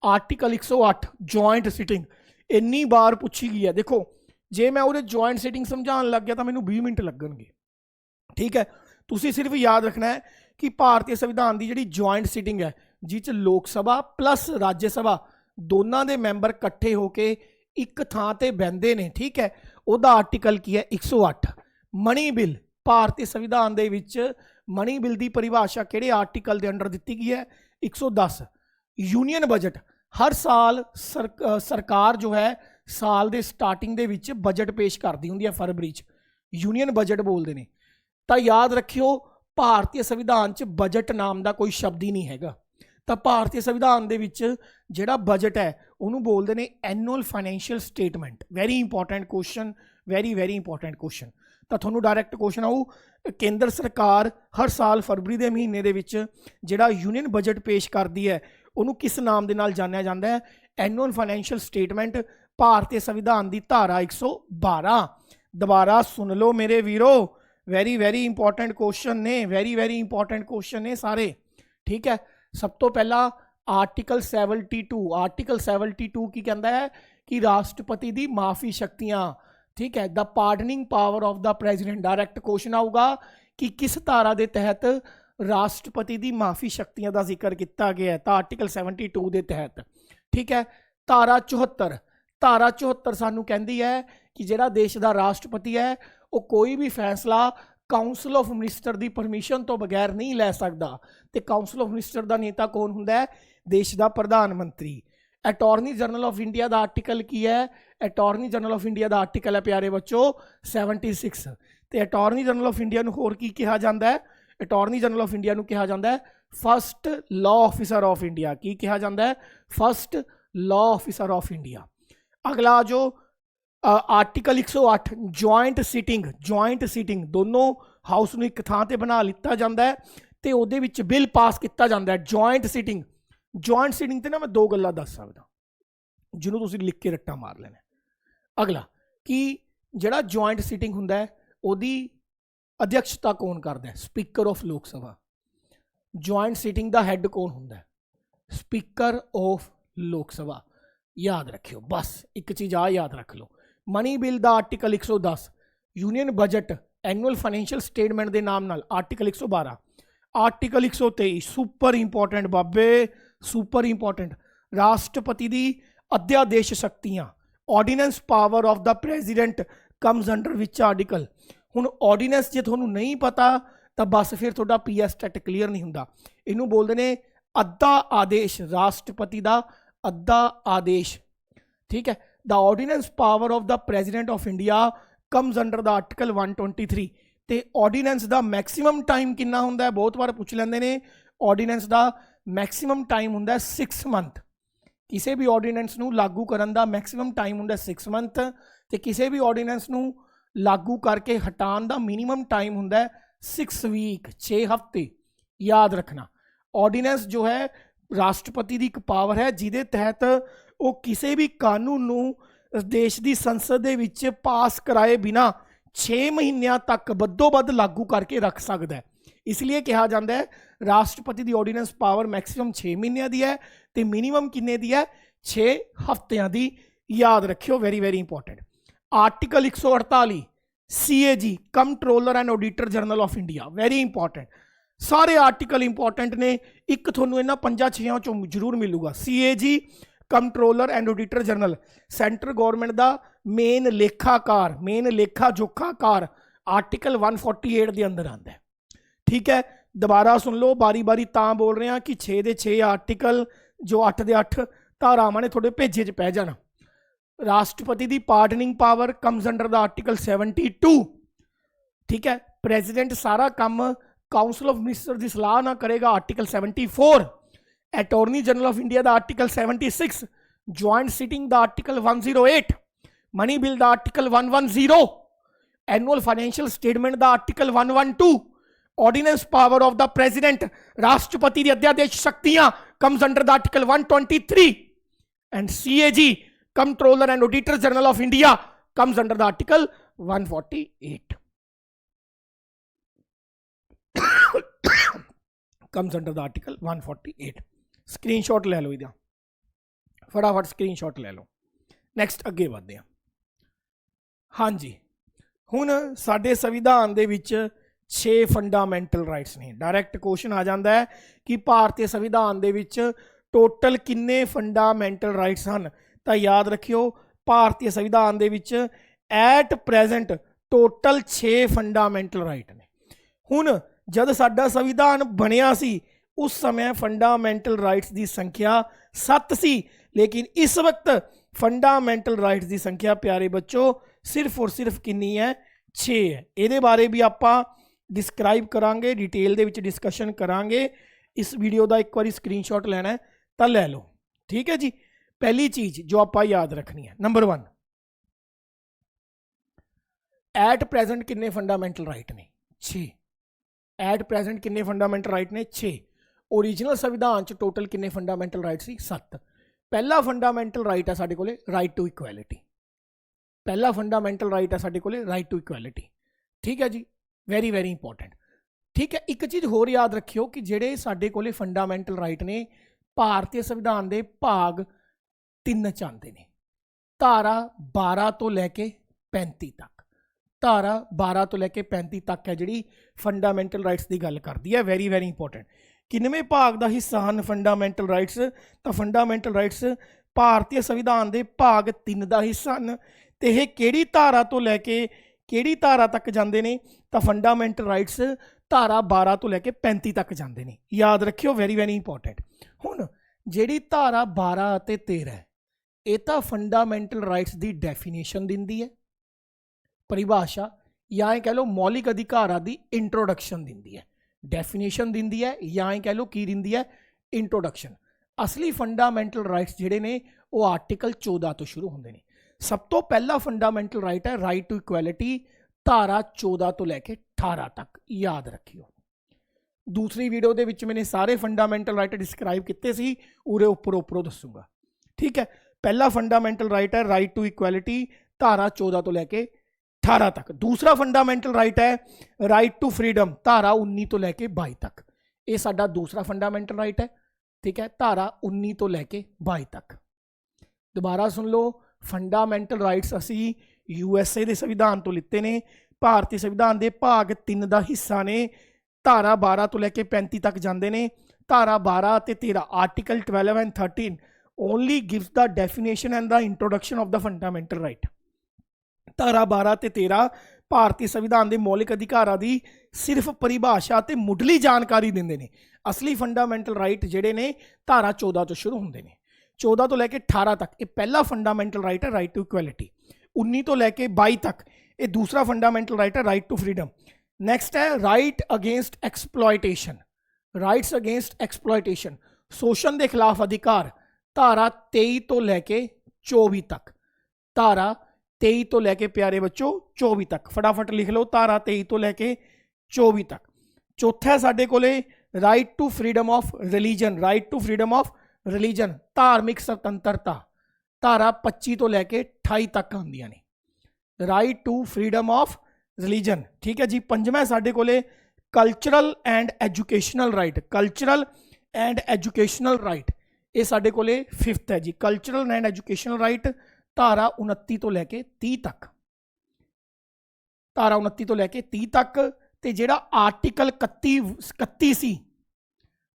Article 108 joint sitting इन्नी बार पूछी गई है। देखो जे मैं उहदे जॉइंट सिटिंग समझाने लग गया तो मैनू 20 मिनट लगणगे, ठीक है। तुसीं सिर्फ याद रखना है कि भारतीय संविधान की जिहड़ी जॉइंट सिटिंग है, जिस लोक सभा प्लस राज्य सभा दोनों के मैंबर कट्ठे होके एक थां ते बहिंदे ने, ठीक है। उहदा आर्टिकल की है 108। मनी बिल, भारतीय संविधान दे विच मनी बिल की परिभाषा किहड़े आर्टिकल के अंडर दी गई है, 110। यूनियन बजट, हर साल सरकार जो है साल के स्टार्टिंग दे विच बजट पेश करती होंदी है, फरवरी च यूनियन बजट बोलते हैं। तो याद रखियो भारतीय संविधान च बजट नाम का कोई शब्द ही नहीं हैगा। तो भारतीय संविधान दे विच जिहड़ा बजट है उन्होंने बोलते हैं annual financial statement. Very important question, very very important question. ਤਾਂ ਤੁਹਾਨੂੰ ਡਾਇਰੈਕਟ ਕੁਐਸਚਨ ਆਊ ਕੇਂਦਰ ਸਰਕਾਰ ਹਰ ਸਾਲ ਫਰਵਰੀ ਦੇ ਮਹੀਨੇ ਦੇ ਵਿੱਚ ਜਿਹੜਾ ਯੂਨੀਅਨ ਬਜਟ ਪੇਸ਼ ਕਰਦੀ ਹੈ ਉਹਨੂੰ ਕਿਸ ਨਾਮ ਦੇ ਨਾਲ ਜਾਣਿਆ ਜਾਂਦਾ ਹੈ? ਐਨੂਅਲ ਫਾਈਨੈਂਸ਼ੀਅਲ ਸਟੇਟਮੈਂਟ, ਭਾਰਤੀ ਸੰਵਿਧਾਨ ਦੀ ਧਾਰਾ 112। ਦੁਬਾਰਾ ਸੁਣ ਲਓ ਮੇਰੇ ਵੀਰੋ, ਵੈਰੀ ਵੈਰੀ ਇੰਪॉर्टेंट क्वेश्चन ने, वैरी इंपॉर्टेंट क्वेश्चन ने सारे, ठीक है। सब तो पहला आर्टिकल 72, आर्टिकल 72 की कहता है कि राष्ट्रपति की माफी शक्तियां, ठीक है, the pardoning power of the president. Direct question आऊगा कि किस धारा के तहत राष्ट्रपति की माफी शक्तियां का जिक्र किया गया है? तो आर्टिकल 72 के तहत, ठीक है। धारा 74, धारा 74 सानू कहती है कि जिहड़ा देश का राष्ट्रपति है वो कोई भी फैसला काउंसल ऑफ मिनिस्टर की परमिशन तो बगैर नहीं लै सकता। तो काउंसल ऑफ मिनिस्टर का नेता कौन हुंदा है? देश का प्रधानमंत्री। अटॉर्नी जनरल ऑफ इंडिया का आर्टिकल की है? अटॉर्नी जनरल ऑफ इंडिया का आर्टिकल है प्यारे बच्चों 76। तो अटॉर्नी जनरल ऑफ इंडिया नूं होर की कहा जाता है? अटॉर्नी जनरल ऑफ इंडिया नूं कहा जाता है first law officer of India. की कहा जाता है? First law officer of India. अगला जो article 108 joint sitting, joint sitting दोनों हाउस में एक थां ते बना लिता जाता है तो ਉਹਦੇ ਵਿੱਚ बिल पास किया जाता है। जॉइंट सीटिंग, जॉइंट सीटिंग ते ना मैं दो गल्लां दस सकदा जिन्हों तुसीं लिख के रट्टा मार लेना। अगला कि जिहड़ा जॉइंट सीटिंग हुंदा है ਉਹਦੀ अध्यक्षता कौन करदा है? स्पीकर ऑफ लोक सभा। जॉइंट सीटिंग का हैड कौन हुंदा है? स्पीकर ऑफ लोक सभा। याद रखियो, बस एक चीज़ आ याद रख लो। मनी बिल का article 110, union budget annual financial statement के नाम नाल आर्टिकल 112, आर्टिकल 123 सुपर इंपॉर्टेंट बाबे, सुपर इंपॉर्टेंट। राष्ट्रपति की अध्यादेश शक्तियां, ordinance power of the president comes under which article. हुण ऑर्डीनेंस जे तुहानूं नहीं पता तो बस फिर तुहाडा PS टैट क्लीयर नहीं हुंदा। इहनूं बोलदे ने अद्धा आदेश, राष्ट्रपति का अद्धा आदेश, ठीक है। The ordinance power of the president of India comes under the article 123। तो ऑर्डीनेंस का मैक्सीमम टाइम कितना हुंदा है? बहुत बार पूछ लेंदे ने। ऑर्डीनेंस का मैक्सीमम टाइम हुंदा है 6 मंथ। किसी भी ऑर्डीनेंस नूं लागू करन दा मैक्सीमम टाइम हुंदा 6 मंथ ते किसी भी ऑर्डीनेंस नूं लागू करके हटाण दा मिनिमम टाइम हुंदा 6 वीक, 6 हफ्ते। याद रखना, ऑर्डीनेंस जो है राष्ट्रपति की एक पावर है जिहदे तहत वो किसी भी कानून नूं देश की संसद दे विच पास कराए बिना 6 महीनों तक बदोबद लागू करके रख सकता है। इसलिए कहा जाता है राष्ट्रपति की ऑर्डीनेंस पावर मैक्सीमम 6 महीनों की है तो मिनिमम किन्ने दी है? 6 हफ्तियां की। याद रखियो, very very important. Article 148 CAG controller and auditor general of India, very important. सारे आर्टिकल इंपॉर्टेंट ने, एक थोनों इन्हां 5-6 चों जरूर मिलूगा। CAG controller and auditor general, central government का मेन लेखाकार, मेन लेखा जोखाकार आर्टिकल 148 के अंदर आता है, ठीक है। दोबारा सुन लो, बारी बारी तां बोल रहे हैं कि 6 के 6 आर्टिकल जो 8 के 8 धारावां ने थोड़े भेजे च पै जाण। राष्ट्रपति की pardoning power comes under the article 72, ठीक है। प्रेजिडेंट सारा काम काउंसिल ऑफ मिनिस्टर की सलाह ना करेगा, article 74। Attorney general of India का आर्टिकल 76, जॉइंट सीटिंग का आर्टिकल 108, मनी बिल का आर्टिकल 110, एनुअल फाइनैंशियल स्टेटमेंट का article 112, ordinance power of the president, राष्ट्रपति की अध्यादेश शक्तियां comes under the article 123, and CAG controller and auditor general of India comes under the article 148। Comes under the article 148। Screenshot ले लो, इहदा फटाफट screenshot ले लो। नैक्सट अगे बढ़ते हैं। हाँ जी, हुण साडे संविधान दे विच 6 फंडामेंटल राइट्स ने। डायरैक्ट क्वेश्चन आ जाता है कि भारतीय संविधान दे विच टोटल किन्ने फंडामेंटल राइट्स हैं? तो याद रखियो, भारतीय संविधान दे विच at present total 6 fundamental right ने। हुण जद साडा संविधान बनिया सी उस समय फंडामेंटल राइट्स की संख्या 7 सी, लेकिन इस वक्त फंडामेंटल राइट्स की संख्या प्यारे बच्चों सिर्फ और सिर्फ कितनी है? 6 है। ये बारे भी आप डिस्क्राइब करांगे, डिटेल दे विच डिस्कशन करांगे। इस वीडियो का एक बार स्क्रीनशॉट लेना है तो ले लो, ठीक है जी। पहली चीज़ जो आप याद रखनी है, नंबर 1, ਐਟ ਪ੍ਰੈਜ਼ੈਂਟ ਕਿੰਨੇ ਫੰਡਾਮੈਂਟਲ ਰਾਈਟ ਨੇ? 6। ਐਟ ਪ੍ਰੈਜ਼ੈਂਟ ਕਿੰਨੇ ਫੰਡਾਮੈਂਟਲ ਰਾਈਟ ਨੇ? 6। ओरिजिनल संविधान च टोटल किन्ने फंडामेंटल राइट सी? 7। पहला फंडामेंटल राइट है साडे कोले राइट टू इक्वैलिटी। पहला फंडामेंटल राइट है साडे कोले राइट टू इक्वैलिटी। ठीक है जी, वेरी वेरी इंपॉर्टेंट। ठीक है, एक चीज़ होर याद रखियो कि जेडे साडे कोले फंडामेंटल राइट ने भारतीय संविधान के भाग 3 च आंदे ने। धारा 12 तो लैके 35 तक। धारा 12 तो लैके 35 तक है जिहड़ी फंडामेंटल राइट्स की गल करती है। Very very important. किनवें भाग का हिस्सा हैं फंडामेंटल राइट्स? तो फंडामेंटल राइट्स भारतीय संविधान के भाग 3 का हिस्सा हैं। तो यह किहड़ी धारा तो लैके किहड़ी धारा तक जाते हैं? तो फंडामेंटल राइट्स धारा 12 तो लैके 35 तक जाते हैं। याद रखियो, वेरी वेरी इंपॉर्टेंट। हुण जिहड़ी धारा 12 ते 13 ये तो फंडामेंटल राइट्स की डेफिनेशन दिंदी है, परिभाषा, या कह लो मौलिक अधिकारां की इंट्रोडक्शन दिंदी है। डेफिनेशन दिंदी है या कह लो की दिंदी है? इंट्रोडक्शन। असली फंडामेंटल राइट्स जिहड़े ने वो आर्टिकल 14 तो शुरू होंदे ने। सब तो पहला फंडामेंटल राइट है राइट टू इक्वैलिटी, धारा 14 तो लैके 18 तक। याद रखियो, दूसरी वीडियो दे विच मैंने सारे फंडामेंटल राइट डिस्क्राइब किते सी, उरे उपरों दसूंगा। ठीक है, पहला फंडामेंटल राइट है राइट टू इक्वैलिटी, धारा 14 तो लैके 18 तक। दूसरा फंडामेंटल राइट है राइट टू फ्रीडम, धारा 19 तो लैके 22 तक। ये साडा दूसरा फंडामेंटल राइट है। ठीक है, धारा 19 तो लैके 22 तक। दोबारा सुन लो, फंडामेंटल राइट्स असी USA के संविधान तो लिते ने, भारतीय संविधान के भाग 3 का हिस्सा ने। धारा 12 तो लैके 35 तक जाते हैं। धारा 12 ते 13 article 12 and 13 only gives the definition and the introduction of the fundamental right. धारा 12 ते 13 भारतीय संविधान के मौलिक अधिकारां की सिर्फ परिभाषा ते मुढ़ली जानकारी देंदे ने। असली फंडामेंटल राइट जिहड़े ने धारा 14 तो शुरू होंदे ने, 14 तो लैके 18 तक ये पहला फंडामेंटल राइट है राइट टू इक्वैलिटी। 19 तो लैके 22 तक ये दूसरा फंडामेंटल राइट है राइट टू फ्रीडम। नैक्सट है right against exploitation, rights against exploitation, शोषण के खिलाफ अधिकार, धारा 23 तो लैके 24 तक। धारा 23 तो लैके प्यारे बच्चों 24 तक, फटाफट लिख लो, धारा 23 तो लैके 24 तक। चौथा है साडे कोले right to freedom of religion, right to freedom of religion, धार्मिक स्वतंत्रता, धारा 25 तो लैके 28 तक आंदियां ने। Right to freedom of religion. ठीक है जी। पंजवां है साडे कोले cultural and educational right, cultural and educational right, ये साडे कोले 5th है जी। कल्चरल एंड एजुकेशनल राइट, धारा 29 तो लैके 30 तक, धारा 29 तो लैके 30 तक। ते जिहड़ा आर्टिकल 31 सी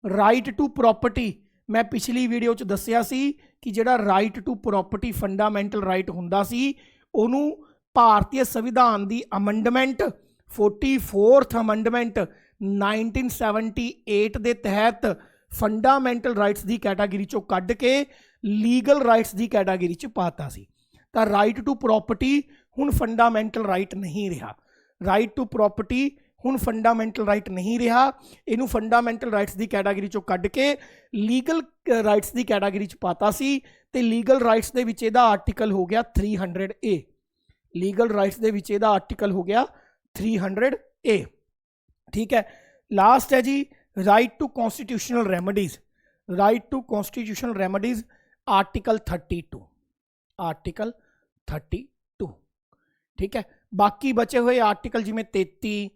राइट टू प्रॉपर्टी, मैं पिछली वीडियो च दस्सिया सी कि जिहड़ा right to property fundamental right हुंदा सी, उहनूं भारतीय संविधान की अमेंडमेंट 44th अमेंडमेंट 1978 के तहत फंडामेंटल राइट्स की कैटागरी चों कढ के लीगल राइट्स की कैटागरी च पाता सी। तां राइट टू प्रॉपर्टी हुण फंडामेंटल राइट नहीं रहा, राइट टू प्रॉपर्टी हुण फंडामेंटल राइट नहीं रहा, इनू फंडामेंटल राइट्स की कैटागरी चों कढ के लीगल राइट्स की कैटागरी च पाता सी। ते लीगल राइट्स दे विच इहदा आर्टिकल हो गया 300A, लीगल राइट्स दे विच इहदा आर्टिकल हो गया 300A। ठीक है, लास्ट है जी right to constitutional remedies, right to constitutional remedies article 32, article 32। ठीक है, बाकी बचे हुए आर्टिकल जिमें 33,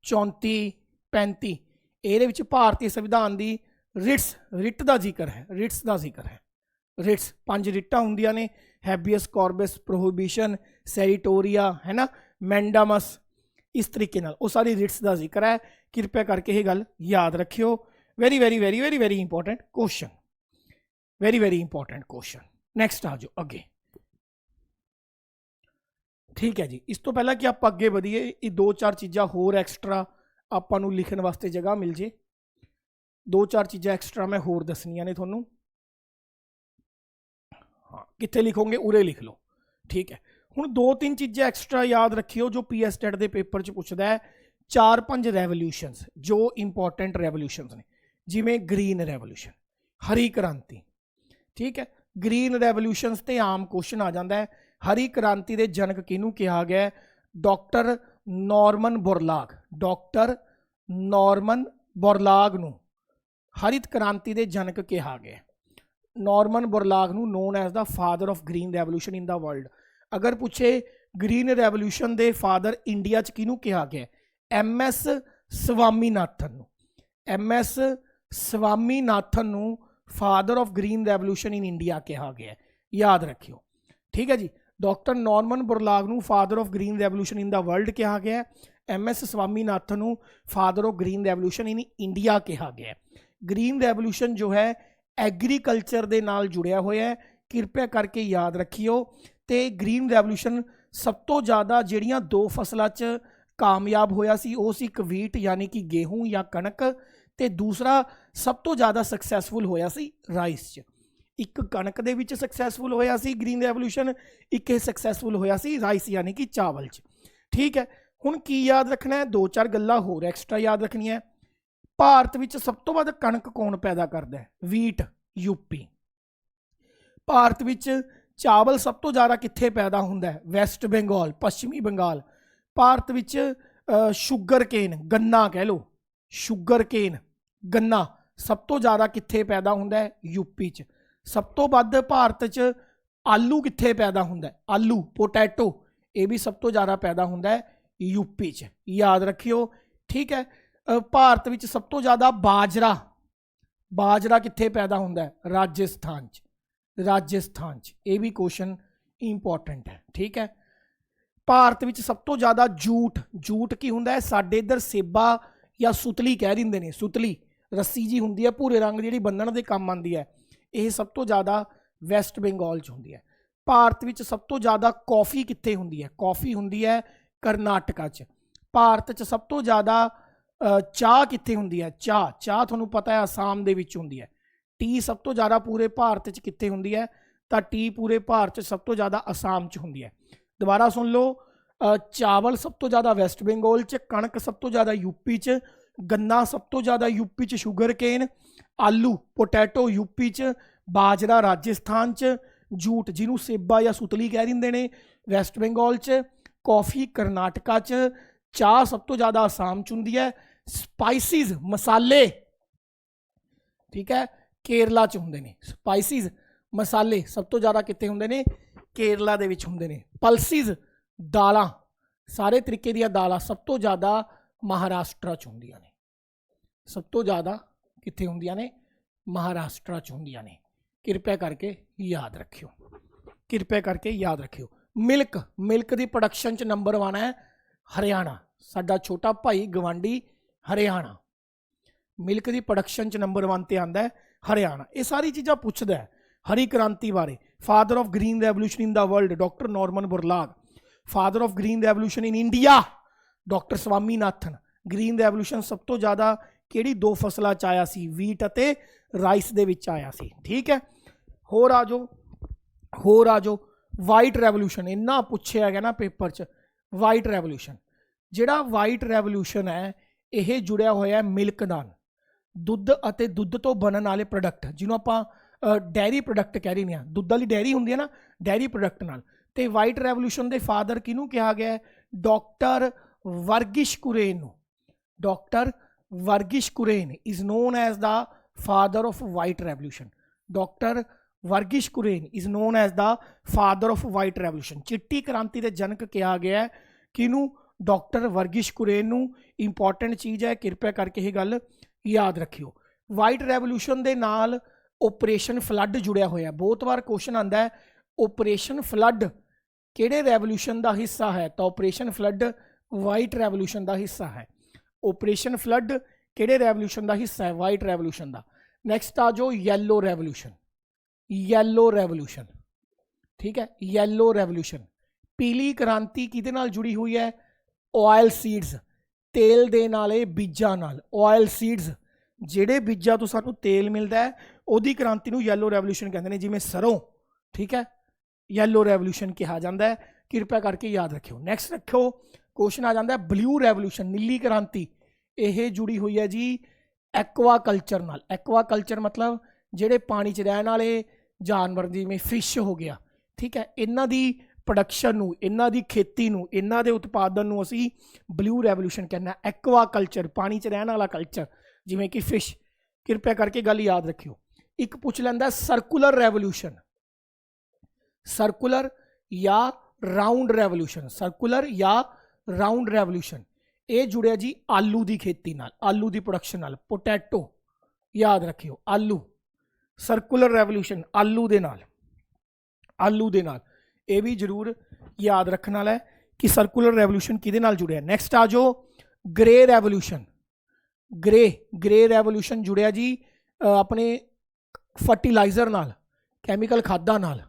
34, 35 ये भारतीय संविधान की रिट्स, रिट का जिक्र है, रिट्स का जिक्र है। रिट्स 5 रिटा होंदियां ने, हैबियस कॉर्बस, प्रोहिबिशन, सैरिटोरिया, है ना, मैंडामस, इस तरीके नाल वो सारी रिट्स का जिक्र है। कृपया करके ये गल याद रखियो। Very very very very very important question, very very important question. Next आ जाओ अगे। ठीक है जी, इस तो पहला कि आप अगे वधिए, ये 2-4 चीज़ा होर एक्सट्रा आपां नूं लिखण वास्ते जगह मिल जे। 2-4 चीज़ा एक्सट्रा मैं होर दसनियां ने तुहानूं। हाँ, कित्थे लिखोगे उरे लिख लो। ठीक है, हुण 2-3 चीज़ां एक्सट्रा याद रखियो जो PS टेट के पेपर च पुछदा है। 4-5 रेवोल्यूशनस जो इंपॉर्टेंट रेवोल्यूशनस ने, जिमें ग्रीन रेवोल्यूशन, हरी क्रांति। ठीक है, ग्रीन रेवोल्यूशनस ते आम क्वेश्चन आ जाता है। हरी क्रांति के जनक किहनूं कहा गया? ਡਾਕਟਰ ਨੋਰਮਨ ਬੋਰਲਾਗ, ਡਾਕਟਰ ਨੋਰਮਨ ਬੋਰਲਾਗ ਨੂੰ ਹਰਿਤ ਕ੍ਰਾਂਤੀ ਦੇ ਜਨਕ ਕਿਹਾ ਗਿਆ। ਨੋਰਮਨ ਬੋਰਲਾਗ ਨੂੰ non as the father of green revolution in the world. ਅਗਰ ਪੁੱਛੇ ਗ੍ਰੀਨ ਰੈਵੋਲੂਸ਼ਨ ਦੇ ਫਾਦਰ ਇੰਡੀਆ 'ਚ ਕਿਹਨੂੰ ਕਿਹਾ ਗਿਆ, MS ਸਵਾਮੀਨਾਥਨ ਨੂੰ, MS ਸਵਾਮੀਨਾਥਨ ਨੂੰ father of green revolution in India ਕਿਹਾ ਗਿਆ, ਯਾਦ ਰੱਖਿਓ। ਠੀਕ ਹੈ ਜੀ, ਡਾਕਟਰ ਨੋਰਮਨ ਬੋਰਲਾਗ ਨੂੰ father of green revolution in the world ਕਿਹਾ ਗਿਆ, MS ਸਵਾਮੀਨਾਥਨ ਨੂੰ father of green revolution in India ਕਿਹਾ ਗਿਆ। ਗ੍ਰੀਨ ਰੈਵੋਲੂਸ਼ਨ ਜੋ ਹੈ ਐਗਰੀਕਲਚਰ ਦੇ ਨਾਲ ਜੁੜਿਆ ਹੋਇਆ ਹੈ, ਕਿਰਪਾ ਕਰਕੇ ਯਾਦ ਰੱਖਿਓ। ਤੇ ਗ੍ਰੀਨ ਰੈਵੋਲੂਸ਼ਨ ਸਭ ਤੋਂ ਜ਼ਿਆਦਾ ਜਿਹੜੀਆਂ ਦੋ ਫਸਲਾਂ 'ਚ ਕਾਮਯਾਬ ਹੋਇਆ ਸੀ ਉਹ ਸੀ ਇੱਕ ਵੀਟ ਯਾਨੀ ਕਿ ਗੇਹੂੰ ਜਾਂ ਕਣਕ, ਤੇ ਦੂਸਰਾ ਸਭ ਤੋਂ ਜ਼ਿਆਦਾ ਸਕਸੈਸਫੁਲ ਹੋਇਆ ਸੀ ਰਾਈਸ 'ਚ। ਇੱਕ ਕਣਕ ਦੇ ਵਿੱਚ ਸਕਸੈਸਫੁਲ ਹੋਇਆ ਸੀ ਗ੍ਰੀਨ ਰੈਵੋਲੂਸ਼ਨ, ਇੱਕ ਇਹ ਸਕਸੈਸਫੁਲ ਹੋਇਆ ਸੀ ਰਾਈਸ ਯਾਨੀ ਕਿ ਚਾਵਲ 'ਚ। ਠੀਕ ਹੈ, ਹੁਣ ਕੀ ਯਾਦ ਰੱਖਣਾ ਹੈ, ਦੋ ਚਾਰ ਗੱਲਾਂ ਹੋਰ ਐਕਸਟਰਾ ਯਾਦ ਰੱਖਣੀਆਂ। ਭਾਰਤ ਵਿੱਚ ਸਭ ਤੋਂ ਵੱਧ ਕਣਕ ਕੌਣ ਪੈਦਾ ਕਰਦਾ ਹੈ, ਵੀਟ, ਯੂਪੀ। ਭਾਰਤ ਵਿੱਚ ਚਾਵਲ ਸਭ ਤੋਂ ਜ਼ਿਆਦਾ ਕਿੱਥੇ ਪੈਦਾ ਹੁੰਦਾ ਹੈ, ਵੈਸਟ ਬੰਗਾਲ, ਪੱਛਮੀ ਬੰਗਾਲ। ਭਾਰਤ ਵਿੱਚ ਸ਼ੂਗਰ ਕੇਨ, ਗੰਨਾ ਕਹਿ ਲਓ, ਸ਼ੂਗਰ ਕੇਨ, ਗੰਨਾ ਸਭ ਤੋਂ ਜ਼ਿਆਦਾ ਕਿੱਥੇ ਪੈਦਾ ਹੁੰਦਾ ਹੈ, ਯੂਪੀ 'ਚ। ਸਭ ਤੋਂ ਵੱਧ ਭਾਰਤ 'ਚ ਆਲੂ ਕਿੱਥੇ ਪੈਦਾ ਹੁੰਦਾ ਹੈ, ਆਲੂ, ਪੋਟੈਟੋ, ਇਹ ਵੀ ਸਭ ਤੋਂ ਜ਼ਿਆਦਾ ਪੈਦਾ ਹੁੰਦਾ ਹੈ ਯੂਪੀ 'ਚ, ਯਾਦ ਰੱਖਿਓ। ਠੀਕ ਹੈ, ਭਾਰਤ ਵਿੱਚ ਸਭ ਤੋਂ ਜ਼ਿਆਦਾ ਬਾਜਰਾ, ਬਾਜਰਾ ਕਿੱਥੇ ਪੈਦਾ ਹੁੰਦਾ ਹੈ, ਰਾਜਸਥਾਨ 'ਚ, ਰਾਜਸਥਾਨ 'ਚ। ਇਹ ਵੀ ਕੁਐਸਚਨ ਇੰਪੋਰਟੈਂਟ ਹੈ। ਠੀਕ ਹੈ, ਭਾਰਤ ਵਿੱਚ ਸਭ ਤੋਂ ਜ਼ਿਆਦਾ ਜੂਟ, ਜੂਟ ਕੀ ਹੁੰਦਾ ਹੈ, ਸਾਡੇ ਇੱਧਰ ਸੇਬਾ ਜਾਂ ਸੁਤਲੀ ਕਹਿ ਦਿੰਦੇ ਨੇ, ਸੁਤਲੀ ਰੱਸੀ ਜੀ ਹੁੰਦੀ ਹੈ ਭੂਰੇ ਰੰਗ ਜਿਹੜੀ ਬੰਨਣ ਦੇ ਕੰਮ ਆਉਂਦੀ ਹੈ, ਇਹ ਸਭ ਤੋਂ ਜ਼ਿਆਦਾ ਵੈਸਟ ਬੰਗਾਲ 'ਚ ਹੁੰਦੀ ਹੈ। ਭਾਰਤ ਵਿੱਚ ਸਭ ਤੋਂ ਜ਼ਿਆਦਾ ਕੌਫੀ ਕਿੱਥੇ ਹੁੰਦੀ ਹੈ, ਕੌਫੀ ਹੁੰਦੀ ਹੈ ਕਰਨਾਟਕਾ 'ਚ। ਭਾਰਤ 'ਚ ਸਭ ਤੋਂ ਜ਼ਿਆਦਾ ਚਾਹ ਕਿੱਥੇ ਹੁੰਦੀ ਹੈ, ਚਾਹ, ਚਾਹ ਤੁਹਾਨੂੰ ਪਤਾ ਹੈ ਅਸਾਮ ਦੇ ਵਿੱਚ ਹੁੰਦੀ ਹੈ। ਟੀ ਸਭ ਤੋਂ ਜ਼ਿਆਦਾ ਪੂਰੇ ਭਾਰਤ 'ਚ ਕਿੱਥੇ ਹੁੰਦੀ ਹੈ, ਤਾਂ ਟੀ ਪੂਰੇ ਭਾਰਤ 'ਚ ਸਭ ਤੋਂ ਜ਼ਿਆਦਾ ਅਸਾਮ 'ਚ ਹੁੰਦੀ ਹੈ। ਦੁਬਾਰਾ ਸੁਣ ਲਓ, ਚਾਵਲ ਸਭ ਤੋਂ ਜ਼ਿਆਦਾ ਵੈਸਟ ਬੰਗਾਲ 'ਚ, ਕਣਕ ਸਭ ਤੋਂ ਜ਼ਿਆਦਾ ਯੂਪੀ 'ਚ, ਗੰਨਾ ਸਭ ਤੋਂ ਜ਼ਿਆਦਾ ਯੂਪੀ 'ਚ, ਸ਼ੂਗਰ ਕੇਨ, ਆਲੂ, ਪੋਟੈਟੋ ਯੂਪੀ 'ਚ, ਬਾਜਰਾ ਰਾਜਸਥਾਨ 'ਚ, ਜੂਟ ਜਿਹਨੂੰ ਸੇਬਾ ਜਾਂ ਸੁਤਲੀ ਕਹਿ ਦਿੰਦੇ ਨੇ ਵੈਸਟ ਬੰਗਾਲ 'ਚ, ਕੌਫੀ ਕਰਨਾਟਕਾ 'ਚ, ਚਾਹ ਸਭ ਤੋਂ ਜ਼ਿਆਦਾ ਅਸਾਮ 'ਚ ਹੁੰਦੀ ਹੈ, ਸਪਾਈਸਿਸ ਮਸਾਲੇ, ਠੀਕ ਹੈ, ਕੇਰਲਾ 'ਚ ਹੁੰਦੇ ਨੇ। ਸਪਾਈਸਿਸ ਮਸਾਲੇ ਸਭ ਤੋਂ ਜ਼ਿਆਦਾ ਕਿੱਥੇ ਹੁੰਦੇ ਨੇ, ਕੇਰਲਾ ਦੇ ਵਿੱਚ ਹੁੰਦੇ ਨੇ। ਪਲਸਿਸ ਦਾਲਾਂ, ਸਾਰੇ ਤਰੀਕੇ ਦੀਆਂ ਦਾਲਾਂ ਸਭ ਤੋਂ ਜ਼ਿਆਦਾ ਮਹਾਰਾਸ਼ਟਰ 'ਚ ਹੁੰਦੀਆਂ ਨੇ, ਸਭ ਤੋਂ ਜ਼ਿਆਦਾ ਕਿੱਥੇ ਹੁੰਦੀਆਂ ਨੇ, ਮਹਾਰਾਸ਼ਟਰ 'ਚ ਹੁੰਦੀਆਂ ਨੇ। ਕਿਰਪਾ ਕਰਕੇ ਯਾਦ ਰੱਖਿਓ, ਕਿਰਪਾ ਕਰਕੇ ਯਾਦ ਰੱਖਿਓ। ਮਿਲਕ, ਮਿਲਕ ਦੀ ਪ੍ਰੋਡਕਸ਼ਨ 'ਚ ਨੰਬਰ 1 ਹੈ ਹਰਿਆਣਾ, ਸਾਡਾ ਛੋਟਾ ਭਾਈ ਗਵਾਂਢੀ ਹਰਿਆਣਾ। ਮਿਲਕ ਦੀ ਪ੍ਰੋਡਕਸ਼ਨ 'ਚ ਨੰਬਰ 1 ਤੇ ਆਉਂਦਾ ਹੈ ਹਰਿਆਣਾ। ਇਹ ਸਾਰੀ ਚੀਜ਼ਾਂ ਪੁੱਛਦਾ ਹੈ ਹਰੀ ਕ੍ਰਾਂਤੀ ਬਾਰੇ। Father of green revolution in the world doctor Norman Borlaug, father of green revolution in India doctor Swaminathan. Green revolution ਸਭ ਤੋਂ ਜ਼ਿਆਦਾ ਕਿਹੜੀ ਦੋ ਫਸਲਾਂ 'ਚ ਆਇਆ ਸੀ, ਵੀਟ ਅਤੇ ਰਾਈਸ ਦੇ ਵਿੱਚ ਆਇਆ ਸੀ। ਠੀਕ ਹੈ, ਹੋਰ ਆ ਜਾਓ, ਹੋਰ ਆ ਜਾਓ। ਵਾਈਟ ਰੈਵੋਲੂਸ਼ਨ ਇੰਨਾ ਪੁੱਛਿਆ ਗਿਆ ਨਾ ਪੇਪਰ 'ਚ। ਵਾਈਟ ਰੈਵੋਲੂਸ਼ਨ, ਜਿਹੜਾ ਵਾਈਟ ਰੈਵੋਲੂਸ਼ਨ ਹੈ ਇਹ ਜੁੜਿਆ ਹੋਇਆ ਮਿਲਕ ਨਾਲ, ਦੁੱਧ ਅਤੇ ਦੁੱਧ ਤੋਂ ਬਣਨ ਵਾਲੇ ਪ੍ਰੋਡਕਟ ਜਿਹਨੂੰ ਆਪਾਂ ਡੈਰੀ ਪ੍ਰੋਡਕਟ ਕਹਿ ਰਹੇ ਹਾਂ, ਦੁੱਧ ਵਾਲੀ ਡੈਰੀ ਹੁੰਦੀ ਹੈ ਨਾ, ਡੈਰੀ ਪ੍ਰੋਡਕਟ ਨਾਲ। ਤੇ ਵਾਈਟ ਰੈਵੋਲੂਸ਼ਨ ਦੇ ਫਾਦਰ ਕਿਹਨੂੰ ਕਿਹਾ ਗਿਆ ਹੈ, ਡਾਕਟਰ ਵਰਗਿਸ਼ ਕੁਰੇਨ ਨੂੰ। Doctor Verghese Kurien is known as the father of white revolution. Doctor Verghese Kurien is known as the father of white revolution. ਚਿੱਟੀ ਕ੍ਰਾਂਤੀ ਦੇ ਜਨਕ ਕਿਹਾ ਗਿਆ ਹੈ ਕਿਹਨੂੰ, ਡਾਕਟਰ ਵਰਗਿਸ਼ ਕੁਰੇਨ ਨੂੰ। ਇੰਪੋਰਟੈਂਟ ਚੀਜ਼ ਹੈ, ਕਿਰਪਾ ਕਰਕੇ ਇਹ ਗੱਲ ਯਾਦ ਰੱਖਿਓ। ਵਾਈਟ ਰੈਵੋਲੂਸ਼ਨ ਦੇ ਨਾਲ ਓਪਰੇਸ਼ਨ ਫਲੱਡ ਜੁੜਿਆ ਹੋਇਆ। ਬਹੁਤ ਵਾਰ ਕੁਐਸਚਨ ਆਉਂਦਾ ਹੈ ਓਪਰੇਸ਼ਨ ਫਲੱਡ ਕਿਹੜੇ ਰੈਵੋਲੂਸ਼ਨ ਦਾ ਹਿੱਸਾ ਹੈ, ਤਾਂ ਓਪਰੇਸ਼ਨ ਫਲੱਡ ਵਾਈਟ ਰੈਵੋਲੂਸ਼ਨ ਦਾ ਹਿੱਸਾ ਹੈ। ਓਪਰੇਸ਼ਨ ਫਲੱਡ ਕਿਹੜੇ ਰੈਵੋਲੂਸ਼ਨ ਦਾ ਹਿੱਸਾ ਹੈ, ਵਾਈਟ ਰੈਵੋਲੂਸ਼ਨ ਦਾ। ਨੈਕਸਟ ਆ ਜੋ ਯੈਲੋ ਰੈਵੋਲੂਸ਼ਨ, ਯੈਲੋ ਰੈਵੋਲੂਸ਼ਨ। ਠੀਕ ਹੈ, ਯੈਲੋ ਰੈਵੋਲੂਸ਼ਨ। ਪੀਲੀ ਕ੍ਰਾਂਤੀ ਕਿਹਦੇ ਨਾਲ ਜੁੜੀ ਹੋਈ ਹੈ, ਆਇਲ ਸੀਡਸ, ਤੇਲ ਦੇਣ ਵਾਲੇ ਬੀਜਾਂ ਨਾਲ। ਆਇਲ ਸੀਡਸ ਜਿਹੜੇ ਬੀਜਾਂ ਤੋਂ ਸਾਨੂੰ ਤੇਲ ਮਿਲਦਾ ਹੈ ਉਹਦੀ ਕ੍ਰਾਂਤੀ ਨੂੰ ਯੈਲੋ ਰੈਵੋਲੂਸ਼ਨ ਕਹਿੰਦੇ ਨੇ, ਜਿਵੇਂ ਸਰੋਂ। ਠੀਕ ਹੈ, ਯੈਲੋ ਰੈਵੋਲੂਸ਼ਨ ਕਿਹਾ ਜਾਂਦਾ ਹੈ, ਕਿਰਪਾ ਕਰਕੇ ਯਾਦ ਰੱਖਿਓ। ਨੈਕਸਟ ਰੱਖਿਓ, ਕੁਐਸਚਨ ਆ ਜਾਂਦਾ ਹੈ ਬਲੂ ਰੈਵੋਲੂਸ਼ਨ, ਨੀਲੀ ਕ੍ਰਾਂਤੀ। ਇਹ ਜੁੜੀ ਹੋਈ ਹੈ ਜੀ ਐਕਵਾ ਕਲਚਰ ਨਾਲ। ਐਕਵਾ ਕਲਚਰ ਮਤਲਬ ਜਿਹੜੇ ਪਾਣੀ 'ਚ ਰਹਿਣ ਵਾਲੇ ਜਾਨਵਰ, ਜਿਵੇਂ ਫਿਸ਼ ਹੋ ਗਿਆ। ਠੀਕ ਹੈ, ਇਹਨਾਂ ਦੀ ਪ੍ਰੋਡਕਸ਼ਨ ਨੂੰ, ਇਹਨਾਂ ਦੀ ਖੇਤੀ ਨੂੰ, ਇਹਨਾਂ ਦੇ ਉਤਪਾਦਨ ਨੂੰ ਅਸੀਂ ਬਲੂ ਰੈਵੋਲੂਸ਼ਨ ਕਹਿੰਦੇ। ਐਕਵਾ ਕਲਚਰ, ਪਾਣੀ 'ਚ ਰਹਿਣ ਵਾਲਾ ਕਲਚਰ, ਜਿਵੇਂ ਕਿ ਫਿਸ਼। ਕਿਰਪਾ ਕਰਕੇ ਗੱਲ ਯਾਦ ਰੱਖਿਓ। ਇੱਕ ਪੁੱਛ ਲੈਂਦਾ ਸਰਕੂਲਰ ਰੈਵੋਲੂਸ਼ਨ, ਸਰਕੂਲਰ ਜਾਂ ਰਾਉਂਡ ਰੈਵੋਲੂਸ਼ਨ, ਸਰਕੂਲਰ ਜਾਂ ਰਾਉਂਡ ਰੈਵੋਲੂਸ਼ਨ। ਇਹ ਜੁੜਿਆ ਜੀ ਆਲੂ ਦੀ ਖੇਤੀ ਨਾਲ, ਆਲੂ ਦੀ ਪ੍ਰੋਡਕਸ਼ਨ ਨਾਲ। ਪੋਟੈਟੋ ਯਾਦ ਰੱਖਿਓ, ਆਲੂ। ਸਰਕੂਲਰ ਰੈਵੋਲੂਸ਼ਨ ਆਲੂ ਦੇ ਨਾਲ, ਆਲੂ ਦੇ ਨਾਲ। ਇਹ ਵੀ ਜ਼ਰੂਰ ਯਾਦ ਰੱਖਣ ਵਾਲਾ ਹੈ ਕਿ ਸਰਕੂਲਰ ਰੈਵੋਲੂਸ਼ਨ ਕਿਹਦੇ ਨਾਲ ਜੁੜਿਆ। ਨੈਕਸਟ ਆ ਜਾਓ ਗ੍ਰੇ ਰੈਵੋਲੂਸ਼ਨ। ਗ੍ਰੇ ਰੈਵੋਲੂਸ਼ਨ ਜੁੜਿਆ ਜੀ ਆਪਣੇ ਫਰਟੀਲਾਈਜ਼ਰ ਨਾਲ, ਕੈਮੀਕਲ ਖਾਦਾਂ ਨਾਲ।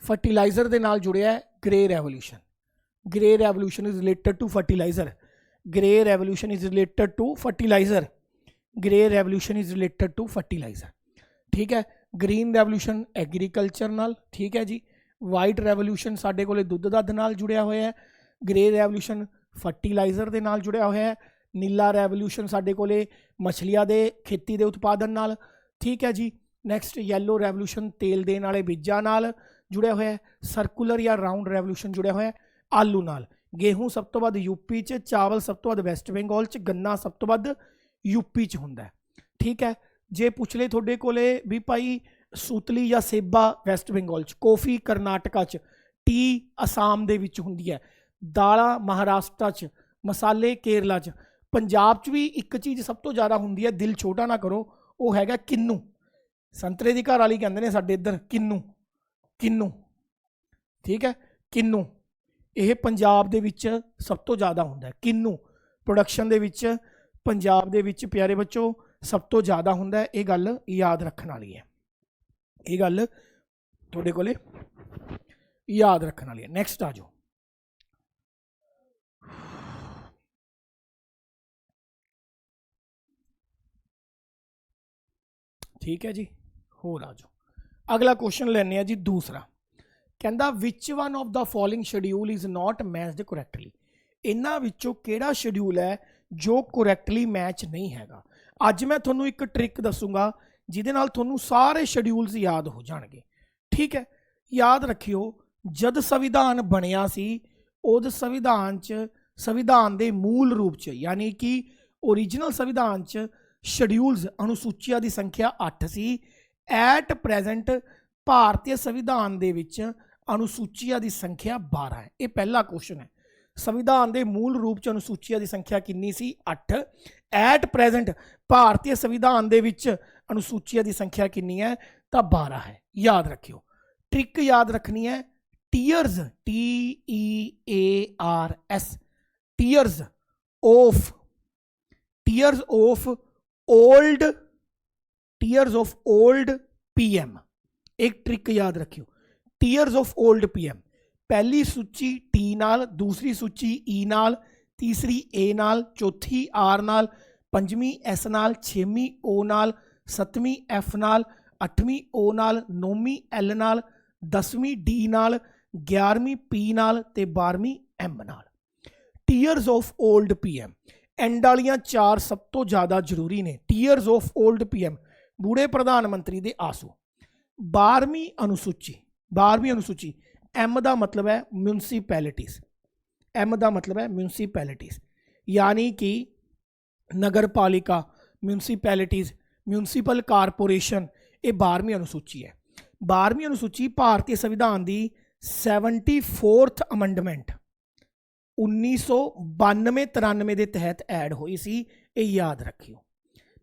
ਫਰਟੀਲਾਈਜ਼ਰ ਦੇ ਨਾਲ ਜੁੜਿਆ ਹੈ grey revolution. Grey revolution is related to fertiliser. Grey revolution is related to fertiliser. Grey revolution is related to fertiliser. ਠੀਕ ਹੈ। ਗ੍ਰੀਨ ਰੈਵੋਲੂਸ਼ਨ ਐਗਰੀਕਲਚਰ ਨਾਲ। ਠੀਕ ਹੈ ਜੀ। ਵਾਈਟ ਰੈਵੋਲੂਸ਼ਨ ਸਾਡੇ ਕੋਲੇ ਦੁੱਧ ਦੱਧ ਨਾਲ ਜੁੜਿਆ ਹੋਇਆ ਹੈ। ਗ੍ਰੇ ਰੈਵੋਲੂਸ਼ਨ ਫਰਟੀਲਾਈਜ਼ਰ ਦੇ ਨਾਲ ਜੁੜਿਆ ਹੋਇਆ ਹੈ। ਨੀਲਾ ਰੈਵੋਲੂਸ਼ਨ ਸਾਡੇ ਕੋਲੇ ਮਛਲੀਆਂ ਦੇ ਖੇਤੀ ਦੇ ਉਤਪਾਦਨ ਨਾਲ। ਠੀਕ ਹੈ ਜੀ। ਨੈਕਸਟ ਯੈਲੋ ਰੈਵੋਲੂਸ਼ਨ ਤੇਲ ਦੇਣ ਵਾਲੇ ਬੀਜਾਂ ਨਾਲ ਜੁੜਿਆ ਹੋਇਆ ਹੈ। ਸਰਕੂਲਰ ਜਾਂ ਰਾਉਂਡ ਰੈਵੋਲੂਸ਼ਨ ਜੁੜਿਆ ਹੋਇਆ ਹੈ ਆਲੂ ਨਾਲ। ਗੇਹੂੰ ਸਭ ਤੋਂ ਵੱਧ ਯੂਪੀ 'ਚ, ਚਾਵਲ ਸਭ ਤੋਂ ਵੱਧ ਵੈਸਟ ਬੰਗਾਲ 'ਚ, ਗੰਨਾ ਸਭ ਤੋਂ ਵੱਧ ਯੂਪੀ 'ਚ ਹੁੰਦਾ। ਠੀਕ ਹੈ। ਜੇ ਪੁੱਛ ਲਏ ਤੁਹਾਡੇ ਕੋਲੇ ਵੀ ਭਾਈ ਸੂਤਲੀ ਜਾਂ ਸੇਬਾ ਵੈਸਟ ਬੰਗਾਲ 'ਚ, ਕੌਫੀ ਕਰਨਾਟਕਾ 'ਚ, ਟੀ ਅਸਾਮ ਦੇ ਵਿੱਚ ਹੁੰਦੀ ਹੈ, ਦਾਲਾਂ ਮਹਾਰਾਸ਼ਟਰ 'ਚ, ਮਸਾਲੇ ਕੇਰਲਾ 'ਚ। ਪੰਜਾਬ 'ਚ ਵੀ ਇੱਕ ਚੀਜ਼ ਸਭ ਤੋਂ ਜ਼ਿਆਦਾ ਹੁੰਦੀ ਹੈ, ਦਿਲ ਛੋਟਾ ਨਾ ਕਰੋ, ਉਹ ਹੈਗਾ ਕਿੰਨੂ। ਸੰਤਰੇ ਦੀ ਘਰ ਵਾਲੀ ਕਹਿੰਦੇ ਨੇ ਸਾਡੇ ਇੱਧਰ ਕਿੰਨੂ। ਕਿੰਨੂ ਠੀਕ ਹੈ। ਕਿੰਨੂ ਇਹ ਪੰਜਾਬ ਦੇ ਵਿੱਚ ਸਭ ਤੋਂ ਜ਼ਿਆਦਾ ਹੁੰਦਾ ਹੈ। ਕਿੰਨੂ ਪ੍ਰੋਡਕਸ਼ਨ ਦੇ ਵਿੱਚ ਪੰਜਾਬ ਦੇ ਵਿੱਚ ਪਿਆਰੇ ਬੱਚੋ ਸਭ ਤੋਂ ਜ਼ਿਆਦਾ ਹੁੰਦਾ ਹੈ। ਇਹ ਗੱਲ ਯਾਦ ਰੱਖਣ ਵਾਲੀ ਹੈ। ਇਹ ਗੱਲ ਤੁਹਾਡੇ ਕੋਲੇ ਯਾਦ ਰੱਖਣ ਵਾਲੀ ਹੈ। ਨੈਕਸਟ ਆ ਜਾਓ। ठीक है जी। होर आ जाओ। अगला क्वेश्चन लेने जी दूसरा। कहता which one of the following schedule is not matched correctly. इन्हां विचों किहड़ा शेड्यूल है जो करैक्टली मैच नहीं हैगा। अज मैं तुहानूं एक ट्रिक दसूंगा जिहदे नाल तुहानूं सारे शेड्यूल्स याद हो जाणगे। ठीक है। याद रखियो जद संविधान बनिया सी उद संविधान दे मूल रूप च यानी कि ओरिजिनल संविधान च शेड्यूल्स अनुसूचियां की संख्या 8 सी। एट प्रेजेंट भारतीय संविधान दे विच अनुसूचियां की संख्या 12 है। ये पहला क्वेश्चन है। संविधान के मूल रूप च अनुसूचियां की संख्या कितनी सी? 8। एट प्रेजेंट भारतीय संविधान दे विच अनुसूचियां की संख्या कितनी है? तो 12 है। याद रखियो। ट्रिक याद रखनी है tears, TEARS, tears of old PM। एक ट्रिक याद रखियो टीयर्स ऑफ ओल्ड PM। पहली सूची T नाल, दूसरी सूची E नाल, तीसरी A नाल, चौथी R नाल, पंजवीं S नाल, छेवीं O नाल, सतवीं F नाल, अठवीं O नाल, नौवीं L नाल, 10वीं D नाल, 11वीं P नाल ते 12वीं M नाल। Tears of old PM and वालियां 4 सब तो ज़्यादा जरूरी ने। टीयर्स ऑफ ओल्ड PM बूढ़े प्रधानमंत्री दे आंसू। 12वीं अनुसूची M का मतलब है म्यूनसिपैलिटीज़। M का मतलब है म्यूनसिपैलिटीज़ यानी कि नगर पालिका, म्यूनसिपैलिटीज़, म्यूनसिपल कारपोरेशन। ये 12वीं अनुसूची है। 12वीं अनुसूची भारतीय संविधान की 74th अमेंडमेंट 1992-93 के तहत ऐड हुई सी। ये याद रखियो।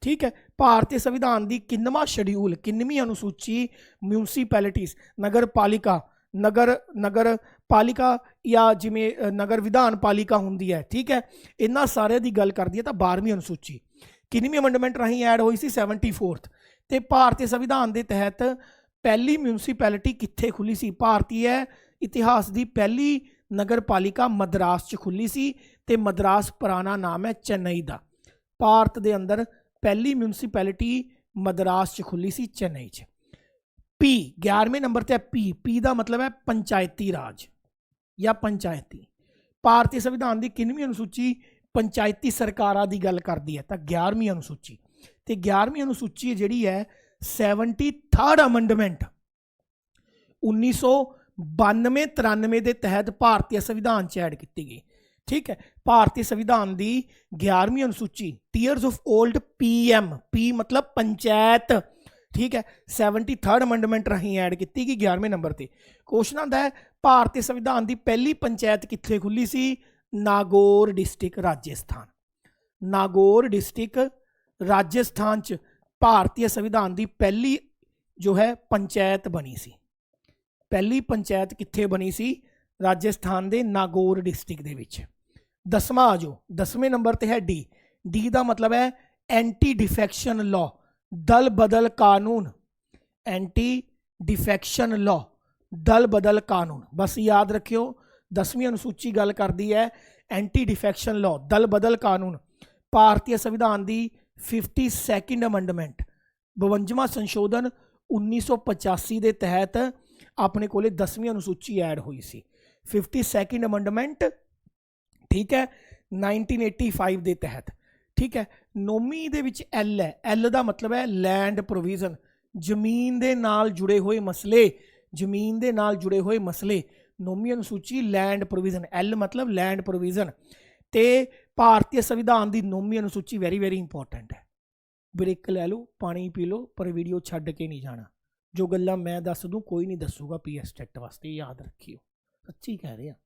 ठीक है। भारतीय संविधान की किन्नवां शेड्यूल, किन्नवीं अनुसूची म्यूनसिपैलिटीज़, नगर पालिका या जिमें नगर विधान पालिका होंदी है। ठीक है। इन्हां सारे की गल करदी है। तो 12वीं अनुसूची किन्नवीं अमेंडमेंट राही ऐड हुई सी 74th। तो भारतीय संविधान के तहत पहली म्यूनसिपैलिटी कित्थे खुली सी? भारतीय इतिहास की पहली नगर पालिका मद्रास च खुली सी। ते मद्रास पुराना नाम है चेन्नई का। भारत के अंदर पहली म्यूनसिपैलिटी मद्रास च खुली सी, चेन्नई च। P 11वें नंबर ते P का मतलब है पंचायती राज या पंचायती। भारतीय संविधान की किन्नवीं अनुसूची पंचायती सरकारां की गल करती है। तो 11वीं अनुसूची। तो 11वीं अनुसूची जिहड़ी है 73rd अमेंडमेंट 1992-93 ਦੇ ਤਹਿਤ ਭਾਰਤੀ ਸੰਵਿਧਾਨ 'ਚ ਐਡ ਕੀਤੀ ਗਈ। ਠੀਕ ਹੈ, ਭਾਰਤੀ ਸੰਵਿਧਾਨ ਦੀ 11ਵੀਂ ਅਨੁਸੂਚੀ tears of old PM, P मतलब पंचायत, ठीक है, 73rd अमेंडमेंट राਹੀਂ ਐਡ ਕੀਤੀ ਗਈ 11ਵੇਂ ਨੰਬਰ ਤੇ। ਕੁਐਸਚਨ ਆਉਂਦਾ ਹੈ ਭਾਰਤੀ ਸੰਵਿਧਾਨ ਦੀ ਪਹਿਲੀ ਪੰਚਾਇਤ ਕਿੱਥੇ ਖੁੱਲੀ ਸੀ? ਨਾਗੌਰ ਡਿਸਟ੍ਰਿਕਟ ਰਾਜਸਥਾਨ। ਨਾਗੌਰ ਡਿਸਟ੍ਰਿਕਟ ਰਾਜਸਥਾਨ 'ਚ ਭਾਰਤੀ ਸੰਵਿਧਾਨ ਦੀ ਪਹਿਲੀ ਜੋ ਹੈ ਪੰਚਾਇਤ ਬਣੀ ਸੀ। ਪਹਿਲੀ ਪੰਚਾਇਤ ਕਿੱਥੇ ਬਣੀ ਸੀ? ਰਾਜਸਥਾਨ ਦੇ ਨਾਗੌਰ ਡਿਸਟ੍ਰਿਕਟ ਦੇ ਵਿੱਚ। 10ਵਾਂ ਆ ਜਾਓ, 10ਵੇਂ ਨੰਬਰ ਤੇ ਹੈ ਡੀ। ਡੀ ਦਾ ਮਤਲਬ ਹੈ ਐਂਟੀ ਡਿਫੈਕਸ਼ਨ ਲਾਅ, दल बदल कानून। एंटी डिफेक्शन लॉ, दल बदल कानून। बस याद रखियो 10वीं अनुसूची गल करती है एंटी डिफेक्शन लॉ, दल बदल कानून। भारतीय संविधान की 52nd अमेंडमेंट, 52वां संशोधन 1985 के तहत अपने को 10वीं अनुसूची ऐड हुई सी। 52nd अमेंडमेंट, ठीक है, 1985 के तहत। ठीक है, नोमी दे विच एल है। एल का मतलब है लैंड प्रोविजन, जमीन दे नाल जुड़े हुए मसले, जमीन दे नाल जुड़े हुए मसले। नोमी अनुसूची लैंड प्रोविजन, एल मतलब लैंड प्रोविजन। ते भारतीय संविधान की नोमी अनुसूची वेरी वेरी इंपॉर्टेंट है। ब्रेक लै लो, पानी पी लो, पर वीडियो छड्ड के नहीं जाना। जो गल्लां मैं दस दूँ कोई नहीं दसूगा PS टेट वास्ते, याद रखियो, सच्ची कह रहे हैं।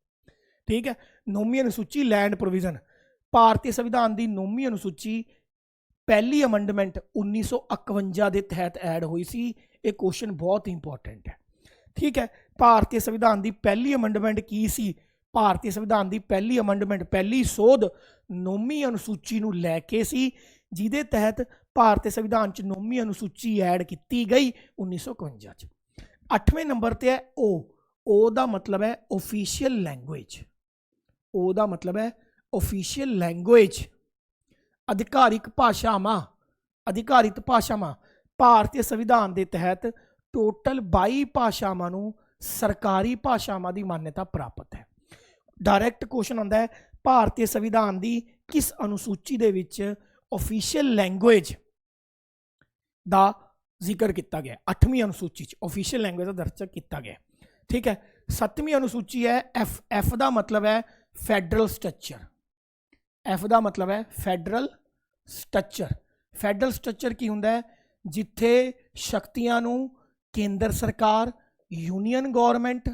ठीक है, नोमी अनुसूची लैंड प्रोविजन। भारतीय संविधान की नौवीं अनुसूची पहली अमेंडमेंट 1951 के तहत ऐड हुई सी। ये क्वेश्चन बहुत इंपॉर्टेंट है। ठीक है, भारतीय संविधान की पहली अमेंडमेंट की सी? भारतीय संविधान की पहली अमेंडमेंट, पहली सोध नौवीं अनुसूची नूं लैके सी, जिहदे तहत भारतीय संविधान च नौवीं अनुसूची ऐड की गई 1951 च। 8वें नंबर ते है ओ। ओ दा मतलब है ऑफिशियल लैंग्वेज। ओ दा मतलब है ऑफिशियल लैंग्वेज, अधिकारिक भाषावां, अधिकारित भाषावां। भारतीय संविधान के तहत टोटल 22 भाषावां नूं सरकारी भाषावां की मान्यता प्राप्त है। डायरैक्ट क्वेश्चन आता है भारतीय संविधान की किस अनुसूची दे विच ऑफिशियल लैंग्वेज का जिक्र किया गया? 8वीं अनुसूची ऑफिशियल लैंग्वेज का दर्जा किया गया। ठीक है, 7वीं अनुसूची है एफ। एफ का मतलब है फैडरल स्ट्रक्चर। एफ का मतलब है फैडरल स्ट्रक्चर। फैडरल स्ट्रक्चर की हुंदा है? जिथे शक्तियां नूं केंद्र सरकार, यूनियन गौरमेंट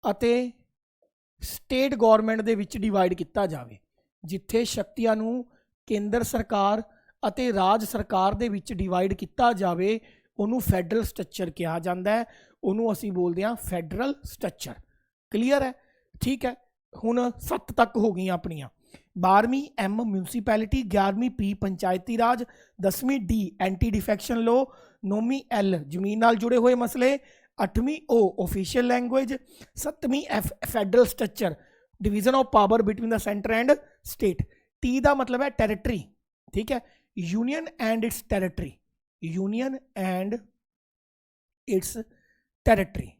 अते स्टेट गौरमेंट दे विच डिवाइड किया जाए। जिथे शक्तियां नूं केंद्र सरकार अते राज सरकार दे विच डिवाइड किया जाए उन्होंने फैडरल स्ट्रक्चर कहा जाता है। उन्होंने असीं बोलते हैं फैडरल स्ट्रक्चर। क्लीयर है? ठीक है, हुण 7 तक हो गई अपनियां। 12वीं M म्यूनसिपैलिटी, 11वीं P पंचायती राज, 10वीं D एंटी डिफेक्शन लॉ, 9वीं L जमीन नाल जुड़े हुए मसले, 8वीं O ऑफिशियल लैंग्वेज, 7वीं F federal structure, division of power between the centre and state. T का मतलब है टेरिटरी। ठीक है, union and its territory, union and its territory,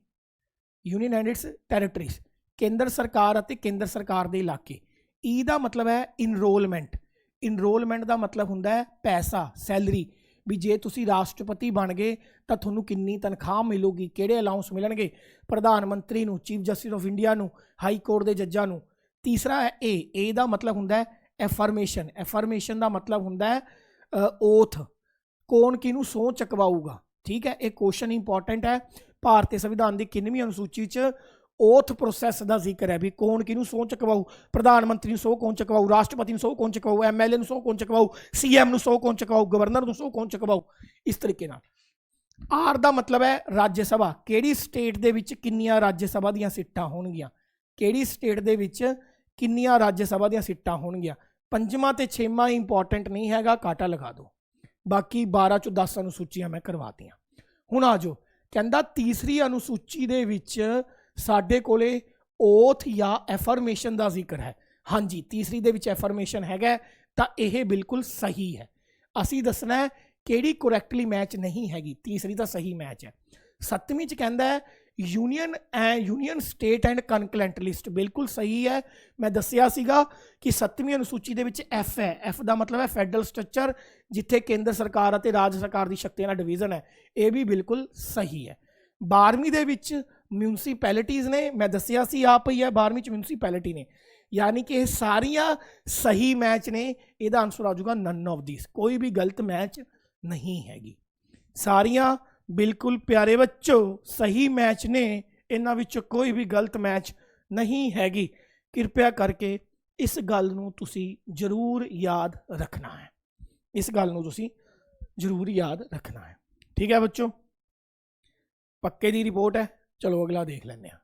union and its territories, केंद्र सरकार अते केंद्र सरकार दे इलाके। ई का मतलब है इनरोलमेंट। इनरोलमेंट का मतलब हुंदा है पैसा, सैलरी, भी जे तुसी राष्ट्रपति बन गए तो तुहानूं किन्नी तनख्वाह मिलूगी, किहड़े अलाउंस मिलणगे प्रधानमंत्री नूं, चीफ जस्टिस ऑफ इंडिया नूं, हाई कोर्ट के जज्जां नूं। तीसरा है ए का मतलब हुंदा है एफर्मेशन। एफर्मेशन का मतलब हुंदा है ओथ, कौन किनूं सौं चकवाऊगा। ठीक है, एक क्वेश्चन इंपॉर्टेंट है। भारतीय संविधान की किन्नवीं अनुसूची च ओथ प्रोसैस का जिक्र है भी कौन किनूं सौं चकवाऊ, प्रधानमंत्री सौं कौन चकवाऊ, राष्ट्रपति सौं कौन चकवाऊ, MLA सौं कौन चकवाऊ, CM सौं कौन चकवाऊ, गवर्नर सौं कौन चकवाऊ। इस तरीके नाल। आर का मतलब है राज्य सभा। किहड़ी स्टेट दे विच किन्नियां राज्य सभा दीयां सीटां होणगियां, किहड़ी स्टेट दे विच किन्नियां राज्य सभा दीयां सीटां होणगियां। 5वां ते 6वां इंपॉर्टेंट नहीं हैगा, काटा लगा दो। बाकी 12 चों 10 अनुसूचियां मैं करवातियां। हुण आ जाओ, कहंदा तीसरी अनुसूची दे विच साडे कोले ओथ या एफर्मेशन का जिक्र है। हाँ जी, तीसरी दे विच एफर्मेशन हैगा, तो यह बिल्कुल सही है। असी दसना है किहड़ी करैक्टली मैच नहीं हैगी, तीसरी तो सही मैच है। 7वीं च कहंदा है यूनियन स्टेट एंड कनकलेंट लिस्ट, बिल्कुल सही है। मैं दसिया सीगा कि 7वीं अनुसूची दे विच F है। F का मतलब है फैडरल स्ट्रक्चर, जिथे केंद्र सरकार अते राज्य सरकार की शक्तियां दा डिवीजन है। ये भी बिल्कुल सही है। 12ਵੀਂ ਦੇ ਵਿੱਚ ਮਿਊਨਿਸਪੈਲਿਟੀਜ਼ ਨੇ, मैं दसिया सी आप ही है 12ਵੀਂ ਚ ਮਿਊਨਿਸਪੈਲਿਟੀ ने, यानी कि सारिया सही मैच ने। ਇਹਦਾ आंसर आ जाऊगा नन ऑफ दिस, कोई भी गलत मैच नहीं हैगी, सारिया बिल्कुल प्यारे बच्चों सही मैच ने, इन्हां विचों कोई भी गलत मैच नहीं हैगी। कृपया करके इस गल नूं तुसीं जरूर याद रखना है, इस गल नूं तुसीं जरूर याद रखना है, ठीक है बच्चों। पक्के दी रिपोर्ट है, चलो अगला देख लैंदे हां।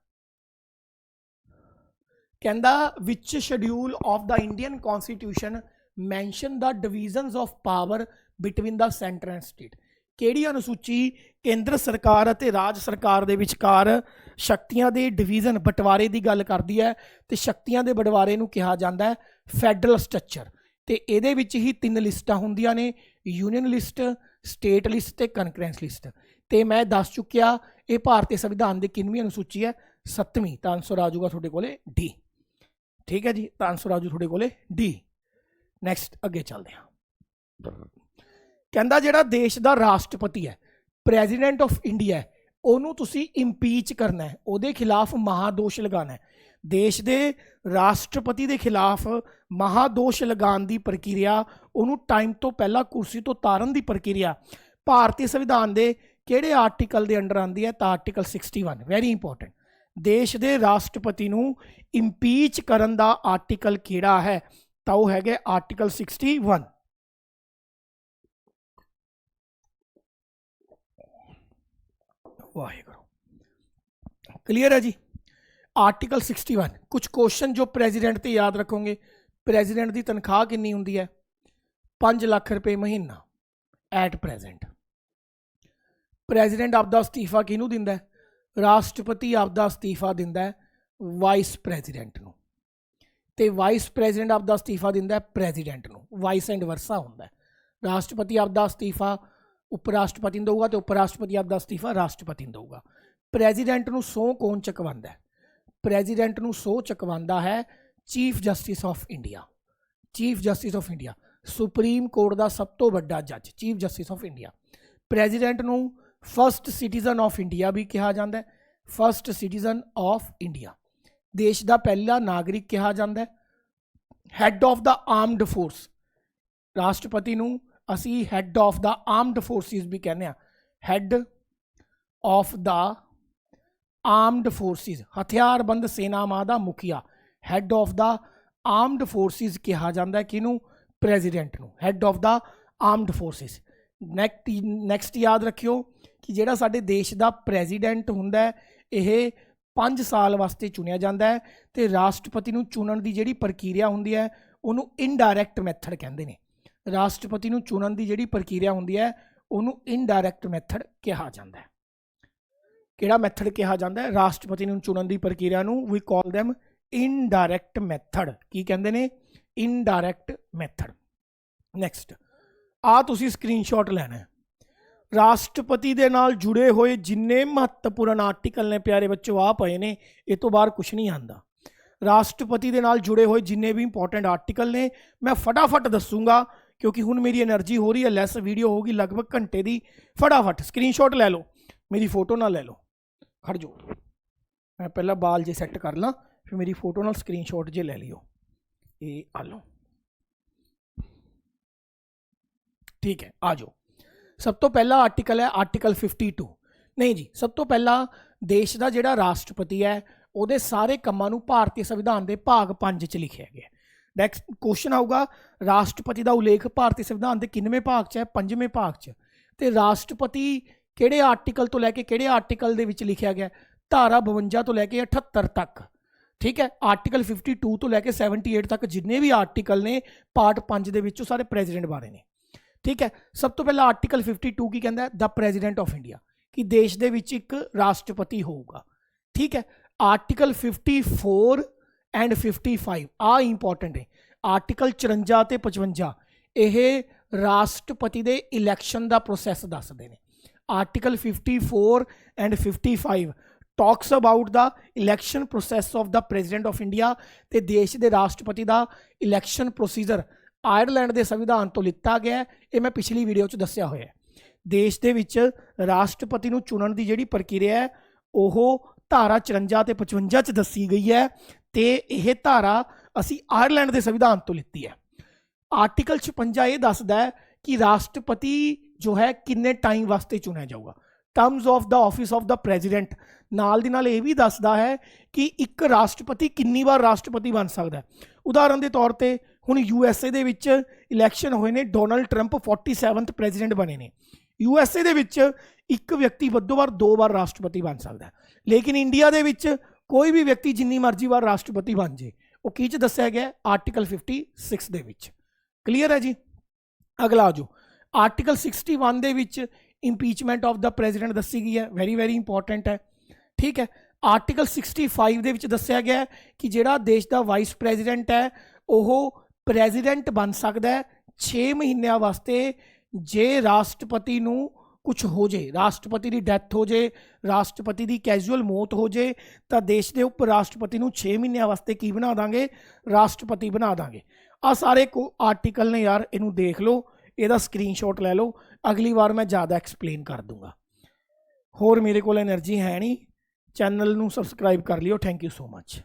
कहंदा which schedule of the Indian constitution mention the divisions of power between the centre and state. ਕਿਹੜੀ ਅਨੁਸੂਚੀ ਕੇਂਦਰ ਸਰਕਾਰ ਅਤੇ ਰਾਜ ਸਰਕਾਰ ਦੇ ਵਿਚਕਾਰ ਸ਼ਕਤੀਆਂ ਦੇ ਡਿਵੀਜ਼ਨ ਬਟਵਾਰੇ ਦੀ ਗੱਲ ਕਰਦੀ ਹੈ, ਤੇ ਸ਼ਕਤੀਆਂ ਦੇ ਬਟਵਾਰੇ ਨੂੰ ਕਿਹਾ ਜਾਂਦਾ ਹੈ ਫੈਡਰਲ ਸਟਰਕਚਰ। ਤੇ ਇਹਦੇ ਵਿੱਚ ਹੀ 3 ਲਿਸਟਾਂ ਹੁੰਦੀਆਂ ਨੇ, ਯੂਨੀਅਨ ਲਿਸਟ, ਸਟੇਟ ਲਿਸਟ ਤੇ ਕਨਕਰੈਂਸ ਲਿਸਟ। ਤੇ ਮੈਂ ਦੱਸ ਚੁੱਕਿਆ ਇਹ ਭਾਰਤੀ ਸੰਵਿਧਾਨ ਦੀ ਕਿੰਨਵੀਂ ਅਨੁਸੂਚੀ ਹੈ, 7ਵੀਂ। ਤਾਂ ਆਨਸਰ ਆ ਜਾਊਗਾ ਤੁਹਾਡੇ ਕੋਲੇ ਡੀ, ठीक है जी। तो आंसर आ जाऊ थोड़े कोले डी। नैक्सट अगे चलते हैं। कहता जिहड़ा देश का राष्ट्रपति है, प्रेजिडेंट ऑफ इंडिया है, ਉਹਨੂੰ ਤੁਸੀਂ ਇੰਪੀਚ करना है, ਉਹਦੇ खिलाफ महादोष लगाना है। देश के राष्ट्रपति के खिलाफ महादोष लगाने की प्रक्रिया, ਉਹਨੂੰ टाइम तो पहला कुर्सी तो तारन की प्रक्रिया भारतीय संविधान के किहड़े आर्टिकल के अंडर आती है? तो आर्टिकल 61 वेरी इंपॉर्टेंट। देश के राष्ट्रपति नूं इंपीच करन दा आर्टिकल किहड़ा है? तो वह है आर्टिकल 61। वाहेगुरू, क्लीयर है जी। आर्टिकल 61 कुछ क्वेश्चन जो प्रेजिडेंट ते याद रखोगे। प्रेजिडेंट की तनख्वाह कितनी होंदी है? 5 लाख रुपए महीना एट प्रेजेंट। प्रेजिडेंट आपदा अस्तीफा किहनूं दिंदा है? राष्ट्रपति आपदा अस्तीफा दिंदा है वाइस प्रेजिडेंट नूं, ते वाइस प्रेजिडेंट आपदा अस्तीफा दिंदा है प्रेजिडेंट नूं। वाइस एंड वर्सा हुंदा है। राष्ट्रपति आपदा अस्तीफा उप राष्ट्रपति नूं दऊगा, तो उप राष्ट्रपति आपदा अस्तीफा राष्ट्रपति नूं दऊगा। प्रेजिडेंट नूं सौं कौन चकवांदा है? प्रेजिडेंट नूं सौं चकवांदा है chief justice of India. Chief justice of India supreme court का सब तो वड्डा जज, chief justice of India. President नूं फस्ट सिटीजन ऑफ इंडिया भी कहा जाता है, फस्ट सिटीजन ऑफ इंडिया, देश का पहला नागरिक कहा जाता है। Head of the armed force, राष्ट्रपति नूं असी head of the armed forces भी कहने, head of the armed forces, हथियारबंद सेनावां दा मुखिया, head of the armed forces कहा जाता है। किनू? प्रेजिडेंट नूं, head of the armed forces. Next याद रखियो कि जिहड़ा साडे देश का प्रेजिडेंट हुंदा है, यह 5 साल वास्ते चुनिया जाता है, तो राष्ट्रपति नूं चुनन की जिहड़ी प्रक्रिया हुंदी है उहनूं इनडायरैक्ट मैथड कहंदे ने। राष्ट्रपति नूं चुनन की जिहड़ी प्रक्रिया हुंदी है उहनूं इनडायरैक्ट मैथड कहा जाता है। किहड़ा मैथड कहा जाता है? राष्ट्रपति नूं चुनन की प्रक्रिया नूं we call them indirect method. की कहंदे ने? Indirect method. नैक्सट आ तुसीं स्क्रीनशॉट लैना है। राष्ट्रपति के नाल जुड़े हुए जिन्ने महत्वपूर्ण आर्टिकल ने प्यारे बच्चों आ पे ने, इस तो बाहर कुछ नहीं आता। राष्ट्रपति के नाल जुड़े हुए जिन्ने भी इंपॉर्टेंट आर्टिकल ने मैं फटाफट दसूँगा, क्योंकि हुण मेरी एनर्जी हो रही है लैस, वीडियो होगी लगभग घंटे की। फटाफट स्क्रीनशॉट ले लो, मेरी फोटो ना ले लो, खड़ जाओ। मैं पहला बाल जे सैट कर ला, फिर मेरी फोटो नाल स्क्रीनशॉट जे ले लियो। ये आ लो, ठीक है, आ जाओ। सब तो पहला आर्टिकल है आर्टिकल 52। नहीं जी, सब तो पहला देश का जिहड़ा राष्ट्रपति है ਉਹਦੇ सारे कामां नूं भारतीय संविधान के भाग 5 च लिखिया गया। नैक्सट क्वेश्चन आऊगा, राष्ट्रपति का उल्लेख भारतीय संविधान के किन्नवें भाग च है? 5वें भाग च। ते राष्ट्रपति किहड़े आर्टिकल तो लैके किहड़े आर्टिकल दे विच लिखिया गया? धारा 52 तो लैके 78 तक, ठीक है। आर्टिकल 52 तो लैके 78 तक जिन्ने भी आर्टिकल ने पार्ट 5 दे विचों सारे प्रेजिडेंट बारे ने, ठीक है। सब तो पहला आर्टिकल 52 की कहता है द प्रेजिडेंट ऑफ इंडिया, कि देश दे विच एक राष्ट्रपति होगा, ठीक है। आर्टिकल 54 एंड 55 आ इंपॉर्टेंट है। आर्टिकल 54 ते 55 यह राष्ट्रपति के इलैक्शन का प्रोसैस दसते हैं। Article 54 and 55 talks about the election process of the president of India, ते देश के राष्ट्रपति का इलैक्शन प्रोसीजर आयरलैंड के संविधान तो लिता गया है। ये मैं पिछली वीडियो च दस्या होया है। ਦੇਸ਼ ਦੇ ਵਿੱਚ ਰਾਸ਼ਟਰਪਤੀ ਨੂੰ ਚੁਣਨ ਦੀ ਜਿਹੜੀ ਪ੍ਰਕਿਰਿਆ ਹੈ ਉਹ ਧਾਰਾ 54 ਤੇ 55 ਚ ਦੱਸੀ ਗਈ ਹੈ ਤੇ ਇਹ ਧਾਰਾ ਅਸੀਂ ਆਇਰਲੈਂਡ ਦੇ ਸੰਵਿਧਾਨ ਤੋਂ ਲਿੱਤੀ ਹੈ। ਆਰਟੀਕਲ 56 ਇਹ ਦੱਸਦਾ ਹੈ ਕਿ ਰਾਸ਼ਟਰਪਤੀ ਜੋ ਹੈ ਕਿੰਨੇ ਟਾਈਮ ਵਾਸਤੇ ਚੁਣਿਆ ਜਾਊਗਾ, terms of the office of the president. ਨਾਲ ਦੀ ਨਾਲ ਇਹ ਵੀ ਦੱਸਦਾ ਹੈ ਕਿ ਇੱਕ ਰਾਸ਼ਟਰਪਤੀ ਕਿੰਨੀ ਵਾਰ ਰਾਸ਼ਟਰਪਤੀ ਬਣ ਸਕਦਾ ਹੈ। ਉਦਾਹਰਨ ਦੇ ਤੌਰ ਤੇ ਹੁਣ USA ਦੇ ਵਿੱਚ ਇਲੈਕਸ਼ਨ ਹੋਏ ਨੇ, ਡੋਨਲਡ ਟਰੰਪ 47th ਪ੍ਰੈਜ਼ੀਡੈਂਟ ਬਣੇ ਨੇ। USA ਦੇ ਵਿੱਚ ਇੱਕ ਵਿਅਕਤੀ ਵੱਧੋ ਵੱਧ 2 ਵਾਰ ਰਾਸ਼ਟਰਪਤੀ ਬਣ ਸਕਦਾ ਹੈ, ਲੇਕਿਨ ਇੰਡੀਆ ਦੇ ਵਿੱਚ ਕੋਈ ਵੀ ਵਿਅਕਤੀ ਜਿੰਨੀ ਮਰਜ਼ੀ ਵਾਰ ਰਾਸ਼ਟਰਪਤੀ ਬਣ ਜੇ, ਉਹ ਕੀ 'ਚ ਦੱਸਿਆ ਗਿਆ? ਆਰਟੀਕਲ 56 ਦੇ ਵਿੱਚ। ਕਲੀਅਰ ਹੈ ਜੀ। ਅਗਲਾ ਆ ਜਾਓ, ਆਰਟੀਕਲ 61 ਦੇ ਵਿੱਚ ਇੰਪੀਚਮੈਂਟ ਆਫ ਦਾ ਪ੍ਰੈਜ਼ੀਡੈਂਟ ਦੱਸੀ ਗਈ ਹੈ, ਵੈਰੀ ਵੈਰੀ ਇੰਪੋਰਟੈਂਟ ਹੈ। ਠੀਕ ਹੈ। ਆਰਟੀਕਲ 65 ਦੇ ਵਿੱਚ ਦੱਸਿਆ ਗਿਆ ਕਿ ਜਿਹੜਾ ਦੇਸ਼ ਦਾ ਵਾਈਸ ਪ੍ਰੈਜ਼ੀਡੈਂਟ ਹੈ ਉਹ ਪ੍ਰੈਜ਼ੀਡੈਂਟ ਬਣ ਸਕਦਾ ਹੈ 6 ਮਹੀਨਿਆਂ ਵਾਸਤੇ ਜੇ ਰਾਸ਼ਟਰਪਤੀ ਨੂੰ ਕੁਝ ਹੋ ਜੇ, ਰਾਸ਼ਟਰਪਤੀ ਦੀ ਡੈਥ ਹੋ ਜੇ, ਰਾਸ਼ਟਰਪਤੀ ਦੀ ਕੈਜੂਅਲ ਮੌਤ ਹੋ ਜੇ ਤਾਂ ਦੇਸ਼ ਦੇ ਉੱਪ ਰਾਸ਼ਟਰਪਤੀ ਨੂੰ 6 ਮਹੀਨਿਆਂ ਵਾਸਤੇ ਕੀ ਬਣਾ ਦਾਂਗੇ? ਰਾਸ਼ਟਰਪਤੀ ਬਣਾ ਦਾਂਗੇ। ਆ ਸਾਰੇ ਆਰਟੀਕਲ ਨੇ ਯਾਰ, ਇਹਨੂੰ ਦੇਖ ਲਓ, ਇਹਦਾ ਸਕਰੀਨਸ਼ਾਟ ਲੈ ਲਓ, ਅਗਲੀ ਵਾਰ ਮੈਂ ਜ਼ਿਆਦਾ ਐਕਸਪਲੇਨ ਕਰ ਦੂੰਗਾ। ਹੋਰ ਮੇਰੇ ਕੋਲ એનર્ਜੀ ਹੈ ਨਹੀਂ, ਚੈਨਲ ਨੂੰ ਸਬਸਕ੍ਰਾਈਬ ਕਰ ਲਿਓ। Thank you so much.